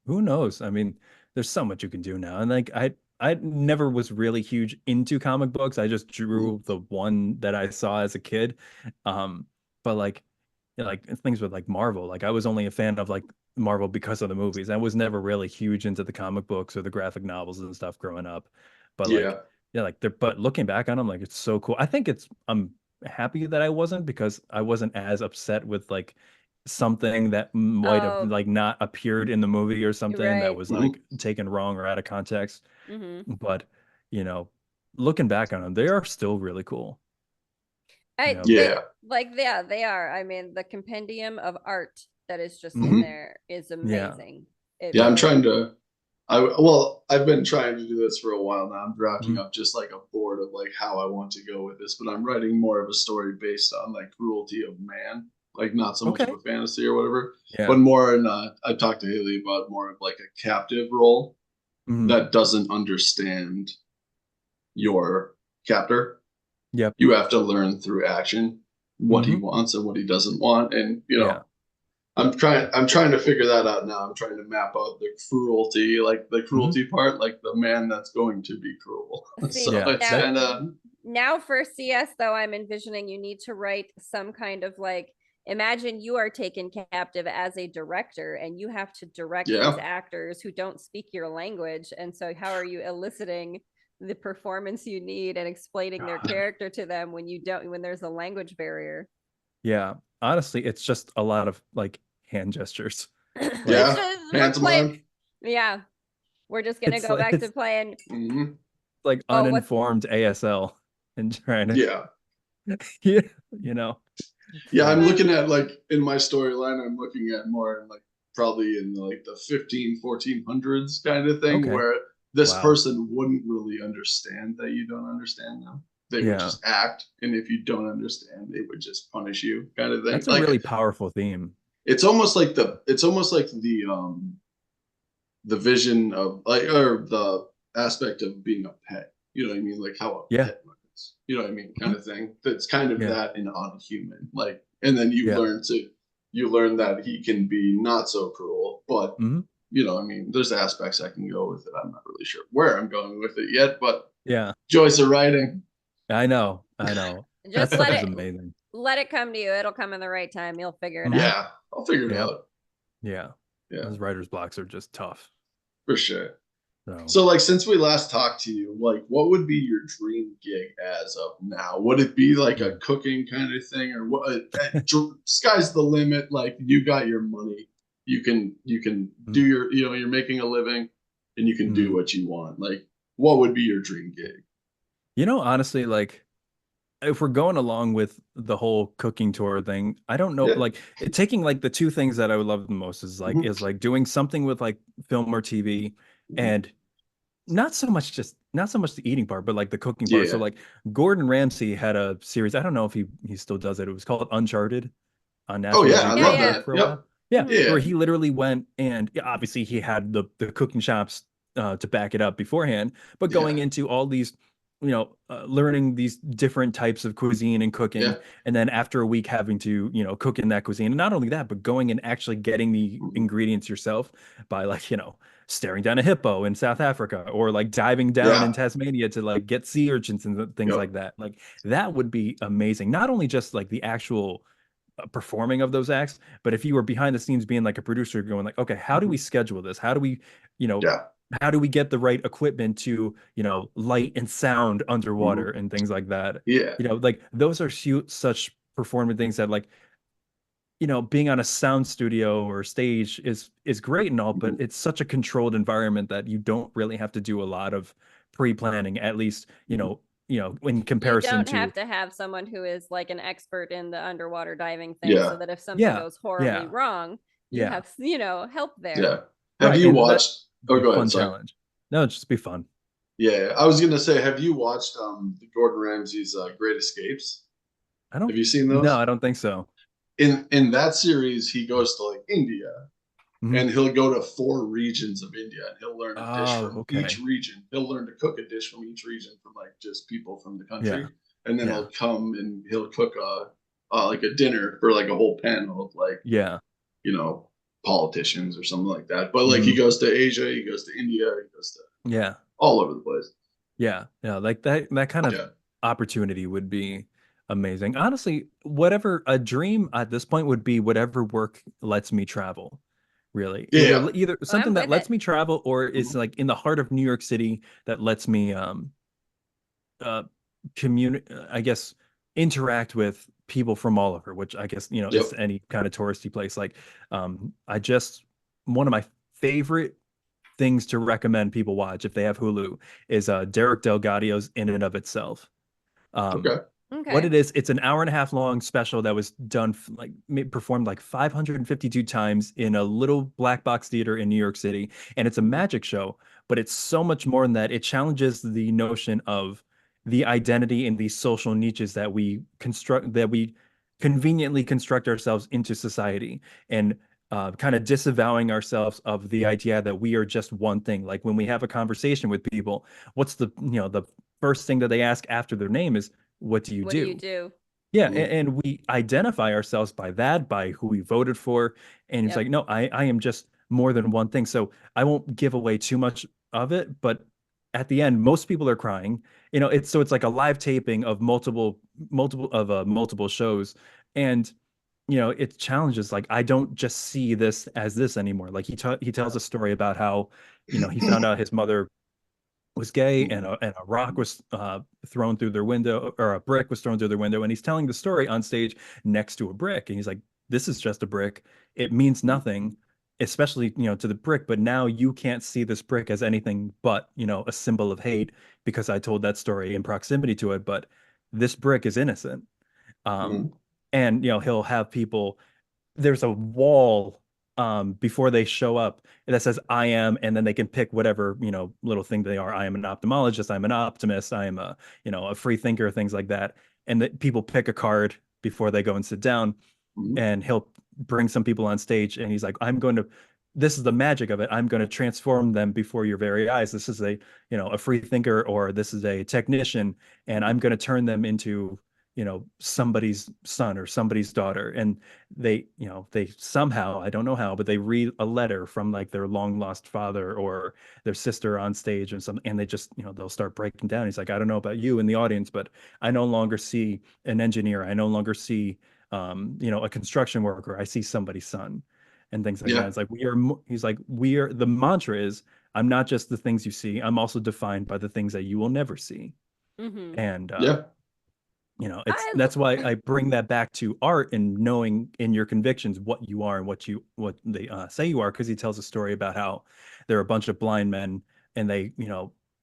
Who knows? I mean, there's so much you can do now. And like I never was really huge into comic books. I just drew the one that I saw as a kid. But like things with like Marvel, like I was only a fan of like Marvel because of the movies. I was never really huge into the comic books or the graphic novels and stuff growing up. But but looking back on them, like it's so cool. I think I'm happy that I wasn't, because I wasn't as upset with like something that might have like not appeared in the movie or something that was like taken wrong or out of context. But looking back on them, they are still really cool. They are. I mean, the compendium of art that is just in there is amazing. I'm trying to I've been trying to do this for a while now. I'm drafting up just like a board of like how I want to go with this, but I'm writing more of a story based on like cruelty of man. Like not so much of a fantasy or whatever, but more in I talked to Haleigh about more of like a captive role that doesn't understand your captor. Yep. You have to learn through action what he wants and what he doesn't want. And I'm trying to figure that out now. I'm trying to map out the cruelty, like the cruelty part, like the man that's going to be cruel. It's kind of now for CS though, I'm envisioning you need to write some kind of like, imagine you are taken captive as a director and you have to direct these actors who don't speak your language. And so how are you eliciting the performance you need and explaining their character to them when there's a language barrier? Yeah. Honestly, it's just a lot of like hand gestures. Yeah. We're just going to go back to playing like uninformed ASL and trying to I'm looking at like in my storyline, I'm looking at more like probably in like the 1400s kind of thing where this person wouldn't really understand that you don't understand them. They would just act, and if you don't understand, they would just punish you, kind of thing. That's a really powerful theme. It's almost like the vision of like, or the aspect of being a pet. You know what I mean? Like how a pet is. You know what I mean? Kind of thing. That's kind of that in on a human. Like, and then you learn that he can be not so cruel, but you know, I mean, there's aspects I can go with it. I'm not really sure where I'm going with it yet, but joys of writing. I know. Just let it come to you. It'll come in the right time. You'll figure it out. Yeah, I'll figure it out. Yeah. Those writer's blocks are just tough. For sure. So like, since we last talked to you, like, what would be your dream gig as of now? Would it be like a cooking kind of thing, or what? Sky's the limit. Like, you got your money. You can do your, you're making a living, and you can do what you want. Like, what would be your dream gig? Honestly, like, if we're going along with the whole cooking tour thing, I don't know, Yeah. like taking like the two things that I would love the most is like doing something with like film or TV, and not so much the eating part, but like the cooking part. So Yeah. like Gordon Ramsay had a series. I don't know if he still does it. It was called Uncharted on Oh National yeah, I love Geographic that. for a Yep. while. Yeah, Yeah. where he literally went and obviously he had the cooking chops to back it up beforehand, but going Yeah. into all these, learning these different types of cuisine and cooking, Yeah. and then after a week having to, cook in that cuisine. And not only that, but going and actually getting the ingredients yourself by like, staring down a hippo in South Africa, or like diving down in Yeah. Tasmania to like get sea urchins and things Yep. like that. Like that would be amazing. Not only just like the actual performing of those acts, but if you were behind the scenes being like a producer going like, okay, how do we schedule this? How do we, you know, Yeah. how do we get the right equipment to, light and sound underwater and things like that? Yeah. Like those are such performing things that like, being on a sound studio or stage is great and all, but it's such a controlled environment that you don't really have to do a lot of pre-planning, at least, in You comparison don't to. have to have someone who is like an expert in the underwater diving thing, so Yeah. that if something Yeah, goes horribly yeah, wrong, you yeah, have, help there. Yeah. Have right. you And that watched? would Oh, be a go fun ahead. Sorry. challenge. No, it'd just be fun. Yeah, I was gonna say, have you watched the Gordon Ramsay's Great Escapes? I don't. Have you seen No, those? I don't think so. In that series, he goes to like India, Mhm. and he'll go to 4 regions of India, and he'll learn a dish Oh, from each okay. region. He'll learn to cook a dish from each region from like just people from the Yeah, country, and then yeah, he'll come and he'll cook like a dinner for like a whole panel of like yeah. you know politicians or something like that. But like he Mhm. goes to Asia, he goes to India, he goes to Yeah, all over the place. yeah, yeah. Like that kind of Yeah. opportunity would be amazing. Honestly, whatever a dream at this point would be, whatever work lets me travel. Really, Yeah. either Well, I'm something that with lets it. me travel, or is Mhm. like in the heart of New York City that lets me uh I guess interact with people from all over, which I guess, is Yep. any kind of touristy place. Like I just one of my favorite things to recommend people watch if they have Hulu is Derek Delgadio's In and of Itself. Um, Okay. what Okay. it is, it's an hour and a half long special that was done like performed like 552 times in a little black box theater in New York City, and it's a magic show, but it's so much more than that. It challenges the notion of the identity in these social niches that we conveniently construct ourselves into society, and kind of disavowing ourselves of the idea that we are just one thing. Like when we have a conversation with people, what's the first thing that they ask after their name is, what do you What do you do? do? Yeah, Mhm. and we identify ourselves by that, by who we voted for. And it's Yep. like, no, I am just more than one thing. So I won't give away too much of it, but at the end, most people are crying. It's like a live taping of multiple shows. And it challenges, like, I don't just see this as this anymore. Like he tells a story about how, he found out his mother was gay, and a rock was thrown through their window, or a brick was thrown through their window, and he's telling the story on stage next to a brick, and he's like, this is just a brick, it means nothing, especially to the brick, but now you can't see this brick as anything but a symbol of hate because I told that story in proximity to it, but this brick is innocent. um Mhm. and he'll have people, there's a wall before they show up that says I am, and then they can pick whatever little thing they are. I am an ophthalmologist, I'm an optimist, I am a free thinker, things like that. And that people pick a card before they go and sit down, Mhm. and he'll bring some people on stage, and he's like, this is the magic of it, I'm going to transform them before your very eyes. This is a free thinker, or this is a technician, and I'm going to turn them into somebody's son or somebody's daughter. And they somehow, I don't know how, but they read a letter from like their long lost father or their sister on stage and something, and they just they'll start breaking down. He's like, I don't know about you in the audience, but I no longer see an engineer, I no longer see a construction worker, I see somebody's son, and things like that. Yeah. It's like, he's like, the mantra is, I'm not just the things you see, I'm also defined by the things that you will never see. Mm-hmm. And Yeah. it's I that's why I bring that back to art and knowing in your convictions what you are and what they say you are, because he tells a story about how there are a bunch of blind men, and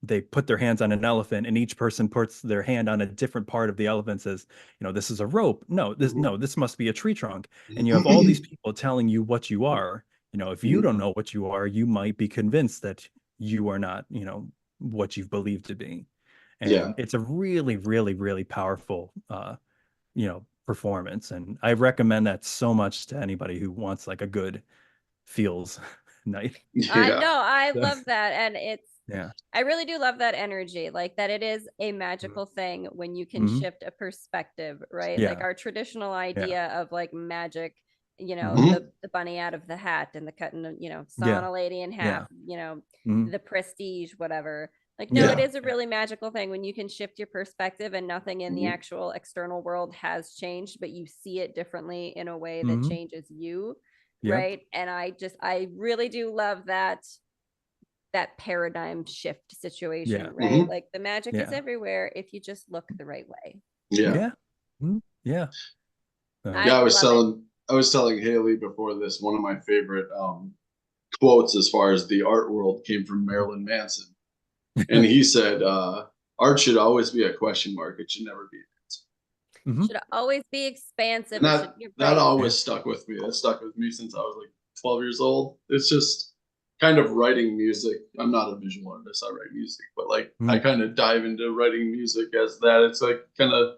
they put their hands on an elephant, and each person puts their hand on a different part of the elephant, says, this is a rope. No, this must be a tree trunk. And you have all these people telling you what you are. If you don't know what you are, you might be convinced that you are not, what you've believed to be. And it's a really, really, really powerful, performance. And I recommend that so much to anybody who wants like a good feels night. I love that. And yeah, I really do love that energy, like that it is a magical thing when you can shift a perspective, right? Like our traditional idea of like magic, the bunny out of the hat and the cutting, sawing a lady in half, the prestige, whatever. Like, no, it is a really magical thing when you can shift your perspective and nothing in the actual external world has changed, but you see it differently in a way that changes you. Right. And I really do love that paradigm shift situation, right? Like the magic is everywhere if you just look the right way. I was telling Haleigh before this, one of my favorite quotes as far as the art world came from Marilyn Manson. And he said, art should always be a question mark. It should never be an answer. Should always be expansive. And that always stuck with me. That stuck with me since I was like 12 years old. It's just kind of writing music. I'm not a visual artist. I write music, but like I kind of dive into writing music as that. It's like kind of,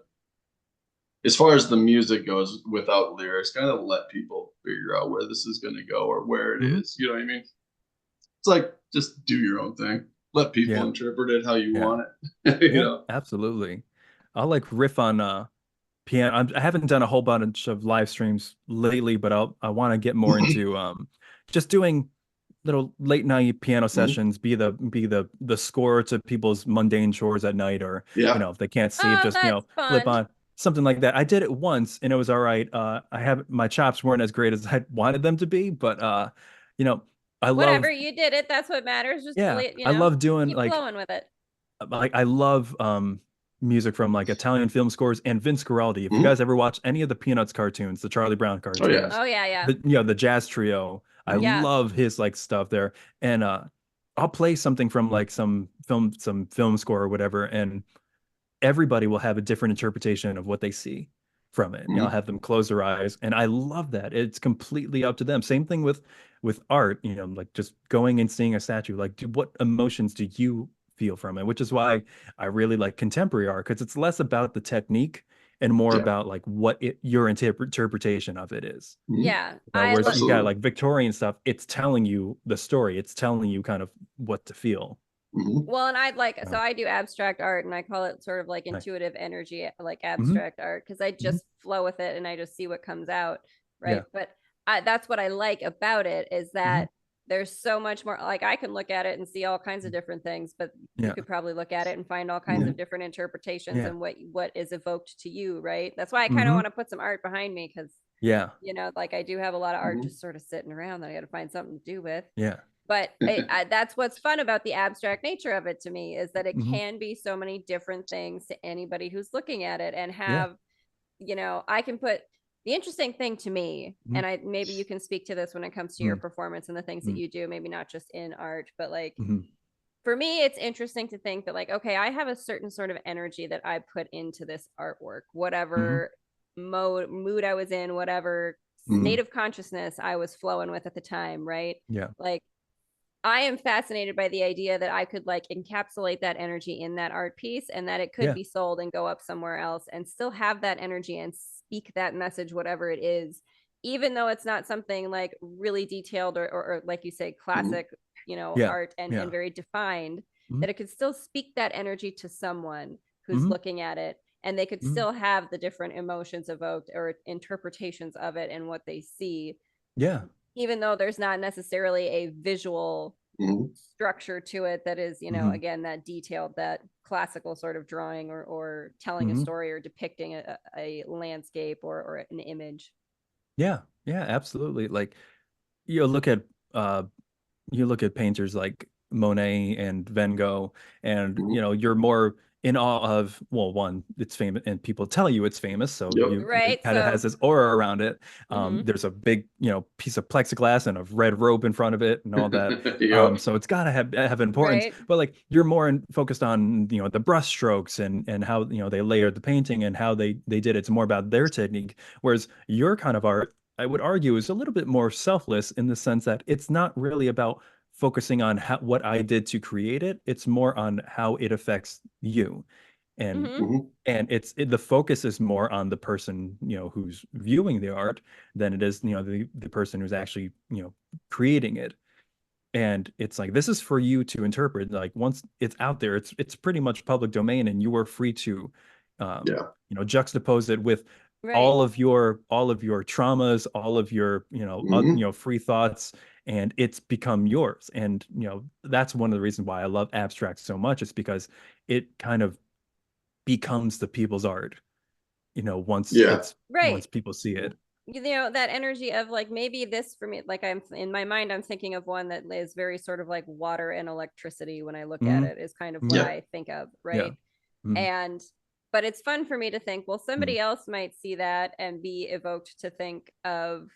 as far as the music goes, without lyrics, kind of let people figure out where this is going to go or where it is. You know what I mean? It's like, just do your own thing. Let people interpret it how you want it. Absolutely. I'll like riff on piano. I haven't done a whole bunch of live streams lately, but I want to get more into just doing little late night piano sessions, be the score to people's mundane chores at night, or if they can't sleep, just flip on something like that. I did it once and it was all right. My chops weren't as great as I wanted them to be, but whatever, you did it. That's what matters. Just I love doing keep flowing with it. Like I love music from like Italian film scores and Vince Guaraldi. If you guys ever watch any of the Peanuts cartoons, the Charlie Brown cartoons, the Jazz Trio, I love his like stuff there. And I'll play something from like some film score or whatever, and everybody will have a different interpretation of what they see from it. I'll have them close their eyes, and I love that. It's completely up to them. Same thing with art, like just going and seeing a statue, like what emotions do you feel from it? Which is why I really like contemporary art, because it's less about the technique and more about like what your interpretation of it is. Whereas you got like Victorian stuff, it's telling you the story, it's telling you kind of what to feel. Well, and so I do abstract art, and I call it sort of like intuitive energy, like abstract art, because I just flow with it and I just see what comes out, right? But that's what I like about it, is that there's so much more. Like I can look at it and see all kinds of different things, but you could probably look at it and find all kinds of different interpretations and what is evoked to you, right? That's why I kind of want to put some art behind me, because like I do have a lot of art just sort of sitting around that I got to find something to do with. But that's what's fun about the abstract nature of it to me, is that it can be so many different things to anybody who's looking at it, and have, I can put the interesting thing to me, and maybe you can speak to this when it comes to your performance and the things that you do, maybe not just in art, but like for me, it's interesting to think that like, okay, I have a certain sort of energy that I put into this artwork, whatever mood I was in, whatever state of consciousness I was flowing with at the time, right? Like, I am fascinated by the idea that I could like encapsulate that energy in that art piece, and that it could be sold and go up somewhere else and still have that energy and speak that message, whatever it is, even though it's not something like really detailed or like you say, classic, art and very defined, that it could still speak that energy to someone who's looking at it, and they could still have the different emotions evoked or interpretations of it and what they see. Even though there's not necessarily a visual structure to it that is, again, that detailed, that classical sort of drawing or telling a story or depicting a landscape or an image. Absolutely. Like you look at painters like Monet and Van Gogh, and you're more in awe of, well, one, it's famous and people tell you it's famous, so right, it kind of has this aura around it. There's a big, piece of plexiglass and a red rope in front of it and all that. So it's got to have importance. Right. But like you're more focused on the brush strokes and how they layered the painting and how they did it. It's more about their technique, whereas your kind of art, I would argue, is a little bit more selfless in the sense that it's not really about focusing on what I did to create it. It's more on how it affects you. And the focus is more on the person, who's viewing the art than it is, the person who's actually, creating it. And it's like, this is for you to interpret. Like once it's out there, it's pretty much public domain, and you are free to, juxtapose it with all of your traumas, all of your, free thoughts, and it's become yours. And, that's one of the reasons why I love abstract so much. It's because it kind of becomes the people's art, once people see it. That energy of like, maybe this for me, like I'm in my mind, I'm thinking of one that is very sort of like water and electricity. When I look at it, is kind of what I think of. Right. But it's fun for me to think, well, somebody else might see that and be evoked to think of,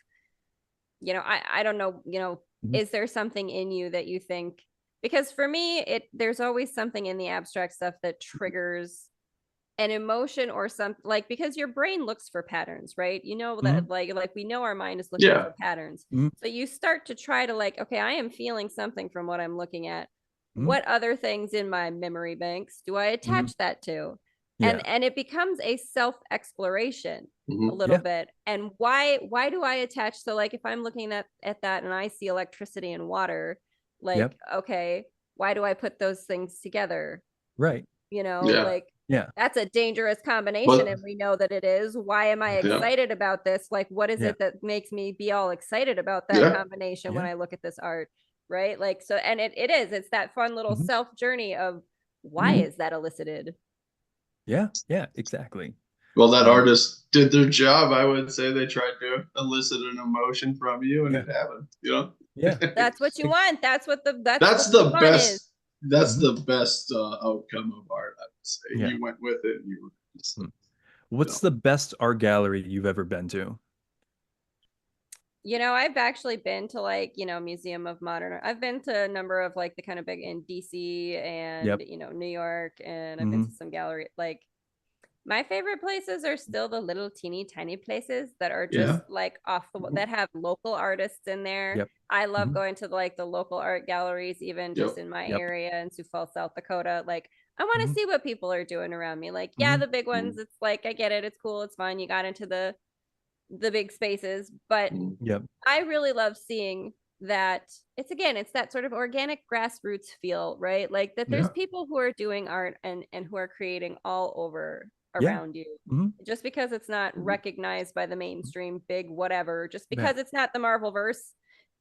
I don't know, is there something in you that you think, because for me, there's always something in the abstract stuff that triggers an emotion or something, like, because your brain looks for patterns, right? That like we know our mind is looking for patterns. So you start to try to like, okay, I am feeling something from what I'm looking at. What other things in my memory banks do I attach that to? And it becomes a self-exploration a little bit. And why do I attach? So like, if I'm looking at that and I see electricity and water, like, okay, why do I put those things together? Right. Like, that's a dangerous combination. And we know that it is. Why am I excited about this? Like, what is it that makes me be all excited about that combination when I look at this art? Right. Like, so, and it's that fun little self journey of why is that elicited? Yeah, exactly. Well, that artist did their job. I would say they tried to elicit an emotion from you, and it happened. Yeah, that's what you want. That's the best. Is. That's the best outcome of art, I would say. You went with it. And you were just, What's the best art gallery you've ever been to? I've actually been to like, Museum of Modern Art. I've been to a number of like the kind of big in DC and, New York, and I've been to some gallery. Like, my favorite places are still the little teeny tiny places that are just like that have local artists in there. I love going to like the local art galleries, even just in my area in Sioux Falls, South Dakota. Like, I want to see what people are doing around me. Like, the big ones, it's like, I get it. It's cool. It's fun. You got into the big spaces, but I really love seeing that it's that sort of organic grassroots feel, right? Like that there's people who are doing art and who are creating all over around you. Just because it's not recognized by the mainstream big whatever, just because it's not the Marvelverse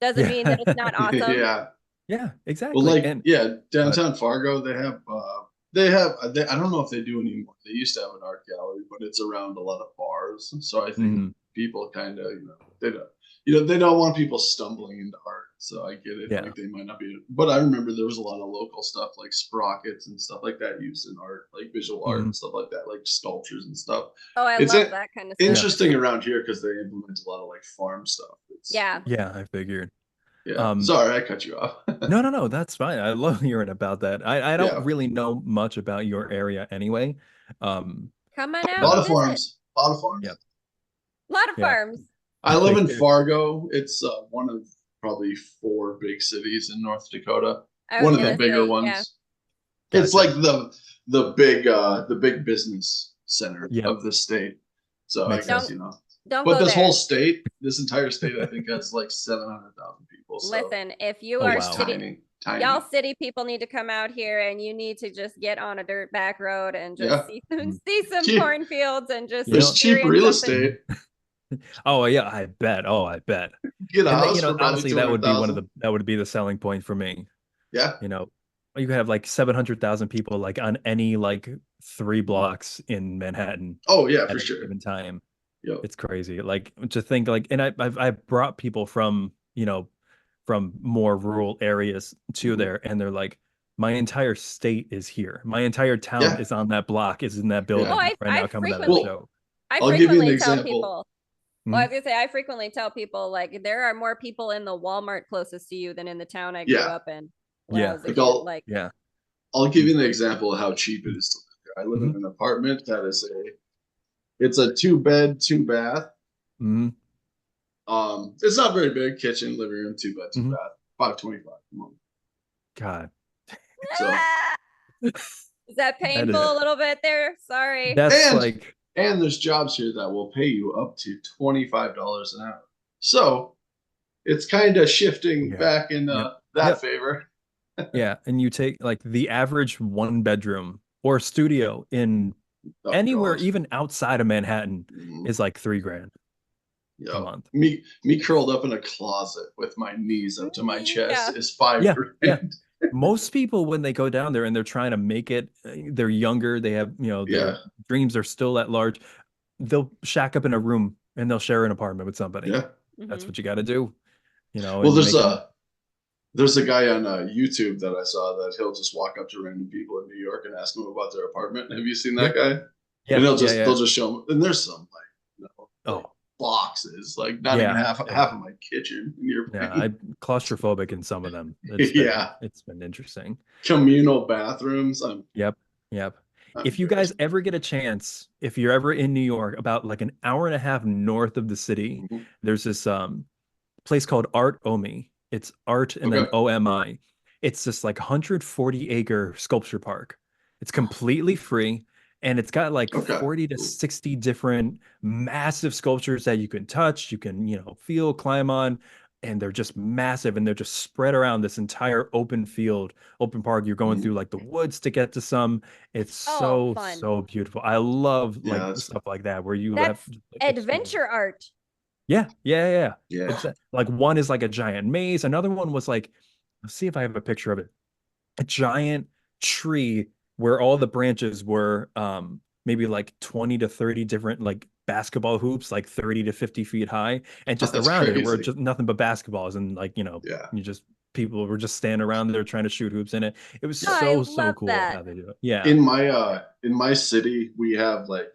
doesn't mean that it's not awesome. Yeah, exactly. Well, like, downtown Fargo, they have I don't know if they do anymore. They used to have an art gallery, but it's around a lot of bars. So I think people kind of, they don't want people stumbling into art. So I get it. Like, they might not be, but I remember there was a lot of local stuff like sprockets and stuff like that used in art, like visual art and stuff like that, like sculptures and stuff. Oh, I love that kind of stuff. Interesting around here because they implement a lot of like farm stuff. I figured. Sorry, I cut you off. No, that's fine. I love hearing about that. I don't really know much about your area anyway. Come on out. A lot of farms. A lot of farms. I live in Fargo. It's one of probably 4 big cities in North Dakota. One of the bigger ones. It's like the big business center of the state. So I guess but this whole state, this entire state, I think has like 700,000 people. So. Listen, if you are tiny. Y'all city people need to come out here, and you need to just get on a dirt back road and just see some cornfields and just there's cheap real estate. Oh yeah, I bet. Get a house for honestly, that would be the selling point for me. Yeah. You could have like 700,000 people like on any like 3 blocks in Manhattan. Oh yeah, for sure. Given time. It's crazy. Like to think like, and I've brought people from more rural areas to there, and they're like, my entire state is here. My entire town is on that block, is in that building right now coming out of the show. I'll give you an tell example. people. Well, I was gonna say, I frequently tell people, like, there are more people in the Walmart closest to you than in the town I grew up in. Yeah. I'll give you an example of how cheap it is to live here. I live in an apartment that is it's a 2-bed, 2-bath. It's not very big. Kitchen, living room, 2-bed, 2-bath. $525 a month. God. So is that painful a little bit there? Sorry. And there's jobs here that will pay you up to $25 an hour. So it's kind of shifting back in that favor. Yeah. And you take like the average 1-bedroom or studio in anywhere, even outside of Manhattan, is like $3,000 a month. Me curled up in a closet with my knees up to my chest is $5,000. Yeah. Most people, when they go down there and they're trying to make it, they're younger, they have, their dreams are still at large, they'll shack up in a room and they'll share an apartment with somebody. That's what you got to do. Well, there's a guy on YouTube that I saw that he'll just walk up to random people in New York and ask them about their apartment. Have you seen that guy? Yeah. And they'll just show them. And there's some boxes, like not even half of my kitchen. I'm claustrophobic in some of them. It's been interesting. Communal bathrooms. Yep. If you guys ever get a chance, if you're ever in New York, about like an hour and a half north of the city, there's this place called Art Omi. It's Art and then OMI. It's this like 140-acre sculpture park. It's completely free. And it's got like 40 to 60 different massive sculptures that you can touch, you can, feel, climb on, and they're just massive and they're just spread around this entire open park. You're going through like the woods to get to some. It's so beautiful. I love stuff like that where that's adventure art. Yeah. It's like one is like a giant maze. Another one was like, let's see if I have a picture of it. A giant tree where all the branches were maybe like 20 to 30 different like basketball hoops, like 30 to 50 feet high, and just around it were just nothing but basketballs, and like people were just standing around there trying to shoot hoops in it. It was so cool how they do it. Yeah. In my city, we have like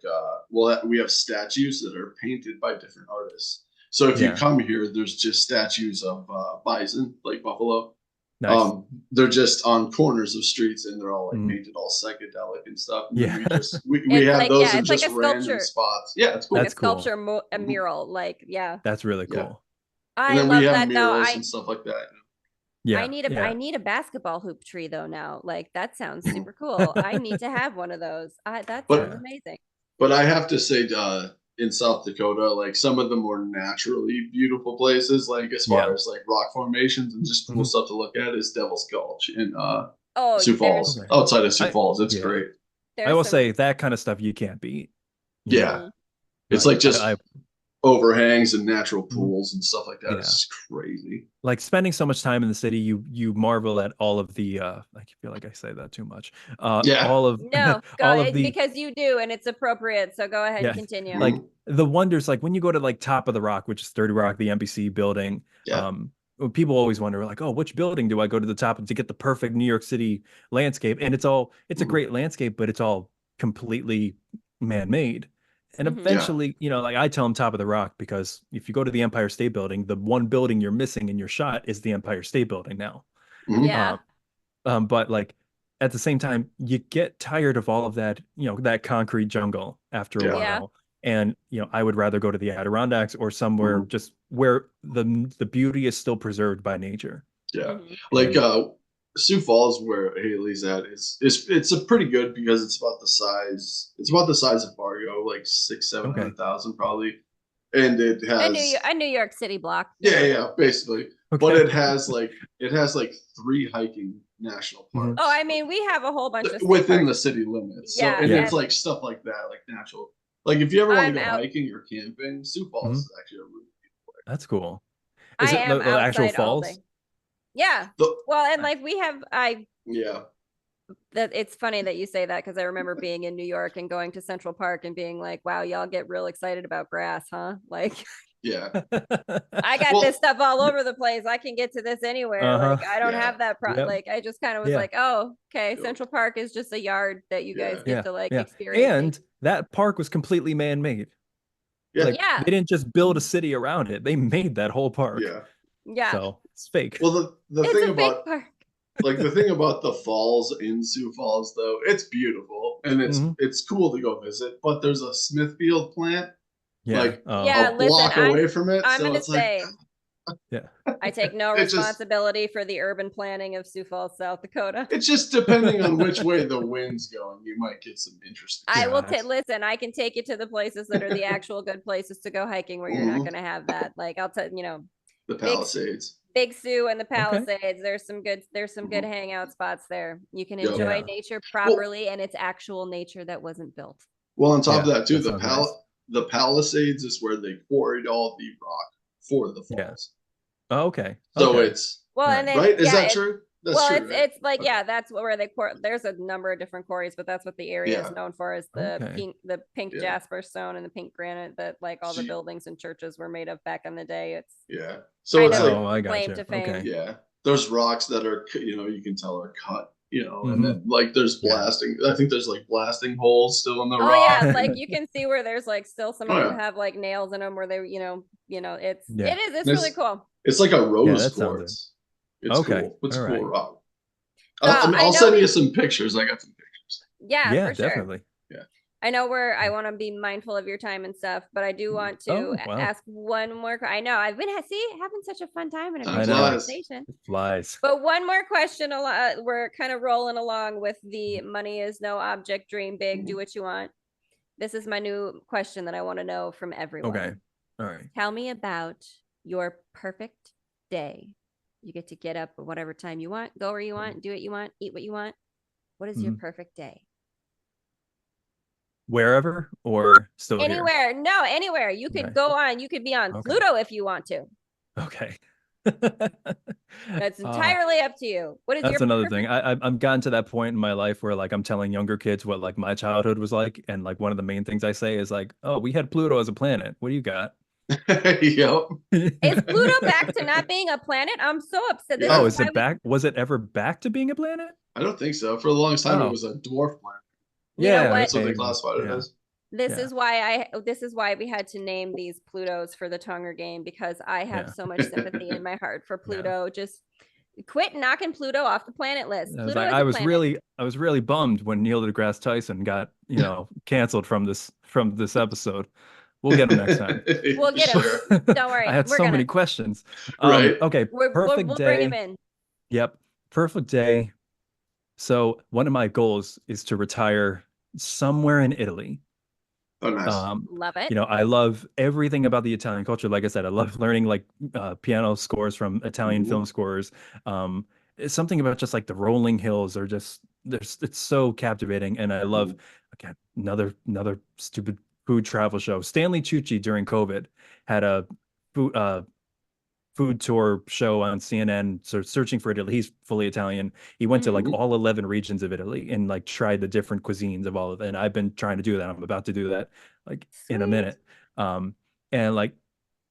we have statues that are painted by different artists. So if you come here, there's just statues of bison, like buffalo. Nice. They're just on corners of streets and they're all like painted all psychedelic and stuff. And we have like, those in just like random spots. Yeah, it's cool. Like a sculpture, a mural, like that's really cool. I love that though. And stuff like that. Yeah, I need a basketball hoop tree though now. Like that sounds super cool. I need to have one of those. That sounds amazing. But I have to say, in South Dakota, like some of the more naturally beautiful places, like as far as like rock formations and just cool stuff to look at, is Devil's Gulch in Sioux Falls. Outside of Sioux Falls, it's great. I will say that kind of stuff you can't beat. It's like just overhangs and natural pools and stuff like that. It's crazy. Like spending so much time in the city, you marvel at all of the I feel like I say that too much. Because you do, and it's appropriate. So go ahead and continue. Like the wonders, like when you go to like Top of the Rock, which is 30 Rock, the NBC building. People always wonder, like, oh, which building do I go to the top to get the perfect New York City landscape? And it's a great landscape, but it's all completely man-made. And eventually, like I tell them Top of the Rock, because if you go to the Empire State Building, the one building you're missing in your shot is the Empire State Building now. But like at the same time, you get tired of all of that, that concrete jungle after a while. And, I would rather go to the Adirondacks or somewhere just where the beauty is still preserved by nature. Like Sioux Falls, where Haleigh's at, it's a pretty good, because it's about the size of Fargo, like 600,000-700,000 probably, and it has a New York City block. Basically. But it has like 3 hiking national parks. Oh, I mean, we have a whole bunch of within the city limits. It's like stuff like that, like natural. Like if you ever want to go hiking or camping, Sioux Falls is actually a really beautiful place. That's cool. Is it the actual falls? Yeah. And like we have, that it's funny that you say that, because I remember being in New York and going to Central Park and being like, wow, y'all get real excited about grass, huh? Like Yeah. I got this stuff all over the place. I can get to this anywhere. Like I don't have that like I just kind of was like, oh, okay. Central Park is just a yard that you guys get to like experience. And that park was completely man-made. Yeah. Like they didn't just build a city around it. They made that whole park. Yeah. So it's fake. Well, the thing about like the thing about the falls in Sioux Falls, though, it's beautiful and it's cool to go visit. But there's a Smithfield plant like a block away from it. I'm so gonna it's say, yeah, I take no responsibility for the urban planning of Sioux Falls, South Dakota. It's just depending on which way the wind's going, you might get some interesting. I will listen. I can take you to the places that are the actual good places to go hiking, where you're not going to have that. Like I'll tell the Palisades, Big Sioux, and the Palisades. There's some good hangout spots there. You can enjoy nature properly, and it's actual nature that wasn't built. Well, on top of that too, the Palisades is where they quarried all the rock for the falls. Oh, okay. So it's and then, right. Is that true? That's true, right? It's like that's where they there's a number of different quarries, but that's what the area is known for, is the pink jasper stone and the pink granite that like all the buildings and churches were made of back in the day. It's so it's like I got claim to fame. Okay. Yeah, there's rocks that are you can tell are cut. And then like there's blasting. I think there's like blasting holes still in the rock. Oh yeah, like you can see where there's like still some of them have like nails in them where they it's really cool. It's like a rose quartz. It's cool. It's cool rock. I'll send you some pictures. I got some pictures. Yeah, for sure. Definitely. Yeah. I know I want to be mindful of your time and stuff, but I do want to ask one more. I know I've been having such a fun time in a conversation. It flies. But one more question. We're kind of rolling along with the money is no object, dream big, do what you want. This is my new question that I want to know from everyone. Okay. All right. Tell me about your perfect day. You get to get up at whatever time you want, go where you want, do what you want, eat what you want. What is your perfect day? Wherever or still anywhere? Here? No, anywhere. You could go on. You could be on Pluto if you want to. Okay. That's entirely up to you. What is that's another thing. I've gotten to that point in my life where like I'm telling younger kids what like my childhood was like, and like one of the main things I say is like, oh, we had Pluto as a planet. What do you got? Yep. Is Pluto back to not being a planet? I'm so upset. Is it back? Was it ever back to being a planet? I don't think so. For the longest time, it was a dwarf planet. That's what they classified it as. This is why we had to name these Plutos for the Tonger game, because I have so much sympathy in my heart for Pluto. Just quit knocking Pluto off the planet list. I was really bummed when Neil deGrasse Tyson got canceled from this episode. We'll get him next time. We'll get him. Don't worry. I had many questions. Right. Okay. Perfect we'll day. Bring him in. Yep. Perfect day. So one of my goals is to retire somewhere in Italy. Oh, nice. Love it. I love everything about the Italian culture. Like I said, I love learning like piano scores from Italian film scores. It's something about just like the rolling hills are just it's so captivating. And I love another stupid food travel show. Stanley Tucci during COVID had a food tour show on CNN, sort of searching for Italy. He's fully Italian. He went to like all 11 regions of Italy and like tried the different cuisines of all of it. And I've been trying to do that. I'm about to do that like in a minute. And like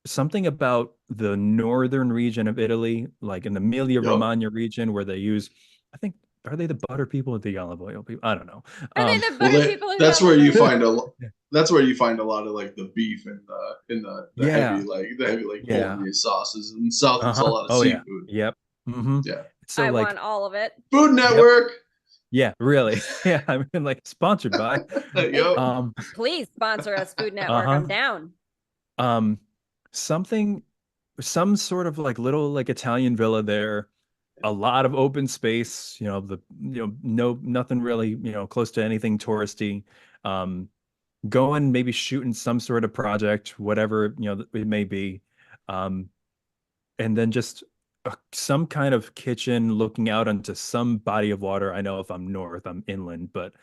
something about the northern region of Italy, like in the Emilia Romagna region, where they use, I think, are they the butter people or the olive oil people? I don't know. Are they the butter people? That's where you find that's where you find a lot of like the beef and the heavy bolognese sauces. And south it's a lot of seafood. Yep. Yeah. So I want all of it. Food Network. Yeah, really. Yeah, I mean, like sponsored by. Please sponsor us, Food Network. I'm down. Some sort of like little like Italian villa there. A lot of open space, nothing really, close to anything touristy. Going maybe shooting some sort of project, whatever, it may be. And then just some kind of kitchen looking out onto some body of water. I know if I'm north, I'm inland, but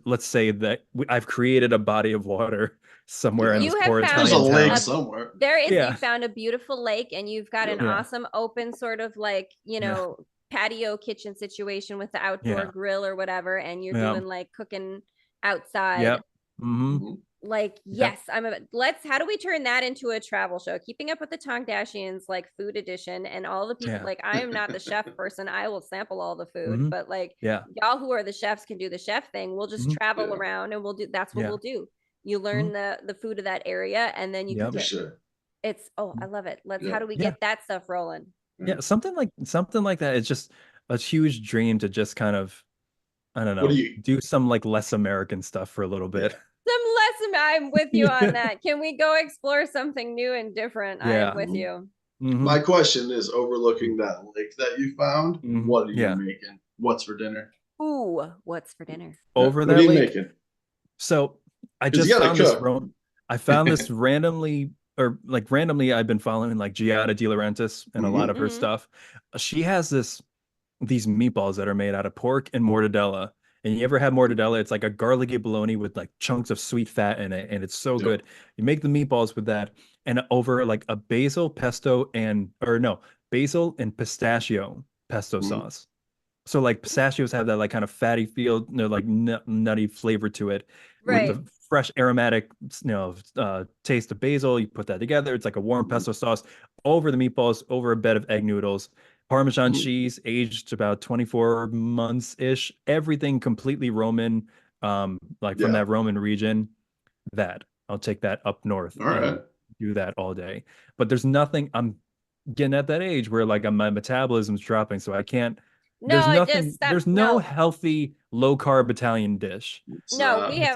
let's say that I've created a body of water somewhere in this poor Italian town. There's a lake somewhere. There is. You found a beautiful lake, and you've got an awesome open sort of like, patio kitchen situation with the outdoor grill or whatever, and you're doing like cooking outside. Yep. Like, yes, how do we turn that into a travel show? Keeping Up with the Kardashians, like food edition, and all the people, like, I am not the chef person. I will sample all the food, but like, y'all who are the chefs can do the chef thing. We'll just travel around and that's what we'll do. You learn the food of that area and then you cook it. Sure. It's, I love it. How do we get that stuff rolling? Yeah, something like that. It's just a huge dream to just kind of, I don't know, do some like less American stuff for a little bit. I'm with you on that. Can we go explore something new and different? I am with you. My question is, overlooking that lake that you found, what are you making? What's for dinner? Ooh, what's for dinner? Over that lake? Making? So I just found this. I found this randomly I've been following like Giada De Laurentiis and a lot of her stuff. She has these meatballs that are made out of pork and mortadella. And you ever had mortadella? It's like a garlicky bologna with like chunks of sweet fat in it, and it's so good. You make the meatballs with that, and over like a basil and pistachio pesto sauce. So like pistachios have that like kind of fatty feel, like nutty flavor to it, with the fresh aromatic, taste of basil. You put that together. It's like a warm pesto sauce over the meatballs, over a bed of egg noodles. Parmesan cheese, aged about 24 months ish. Everything completely Roman, from that Roman region. I'll take that up north. All right. Do that all day. But there's nothing. I'm getting at that age where like my metabolism's dropping, so I can't. There's no healthy low carb Italian dish. No, we have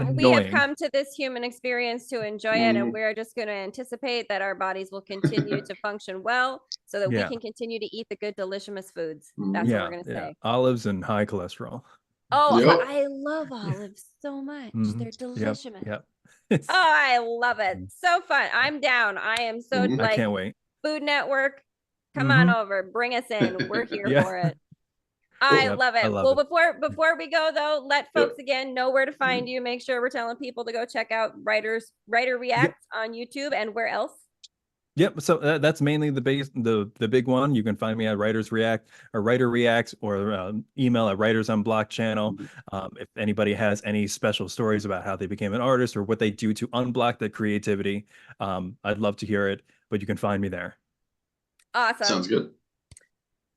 come to this human experience to enjoy it, and we're just going to anticipate that our bodies will continue to function well, so that we can continue to eat the good, delicious foods. That's what we're going to say. Olives and high cholesterol. Oh, I love olives so much. They're delicious. Yep. Oh, I love it. So fun. I'm down. I am so I can't wait. Food Network, come on over. Bring us in. We're here for it. I love it. Well, before we go though, let folks again know where to find you. Make sure we're telling people to go check out Writer Reacts on YouTube, and where else? Yep. So that's mainly the big one. You can find me at Writers React or Writer Reacts, or email at Writers Unblocked channel. If anybody has any special stories about how they became an artist or what they do to unblock their creativity, I'd love to hear it. But you can find me there. Awesome. Sounds good.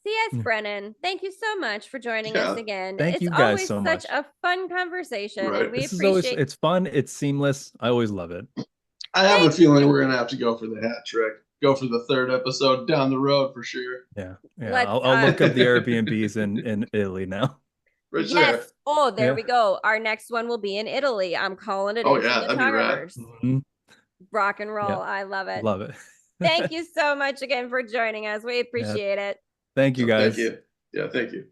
C.S. Brennan, thank you so much for joining us again. Thank you guys so much. It's always such a fun conversation. Right. And we appreciate it's fun. It's seamless. I always love it. I have a feeling we're going to have to go for the hat trick. Go for the third episode down the road for sure. Yeah. I'll look up the Airbnbs in Italy now. Right there. Oh, there we go. Our next one will be in Italy. I'm calling it. Oh, yeah. That'd be rad. Rock and roll. I love it. Love it. Thank you so much again for joining us. We appreciate it. Thank you, guys. Thank you. Yeah, thank you.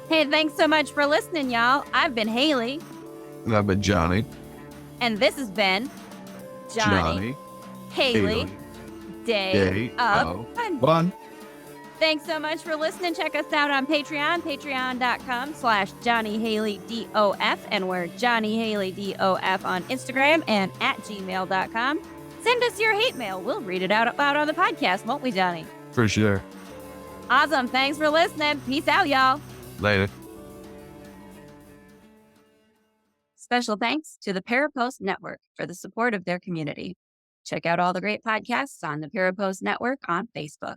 Hey, thanks so much for listening, y'all. I've been Haleigh. And I've been Jonny. And this has been Jonny, Haleigh, Day of Fun. Thanks so much for listening. Check us out on Patreon, patreon.com/JonnyHaleighDOF. And we're JonnyHaleighDOF on Instagram and at gmail.com. Send us your hate mail. We'll read it out loud on the podcast, won't we, Jonny? For sure. Awesome. Thanks for listening. Peace out, y'all. Later. Special thanks to the Parapost Network for the support of their community. Check out all the great podcasts on the Parapost Network on Facebook.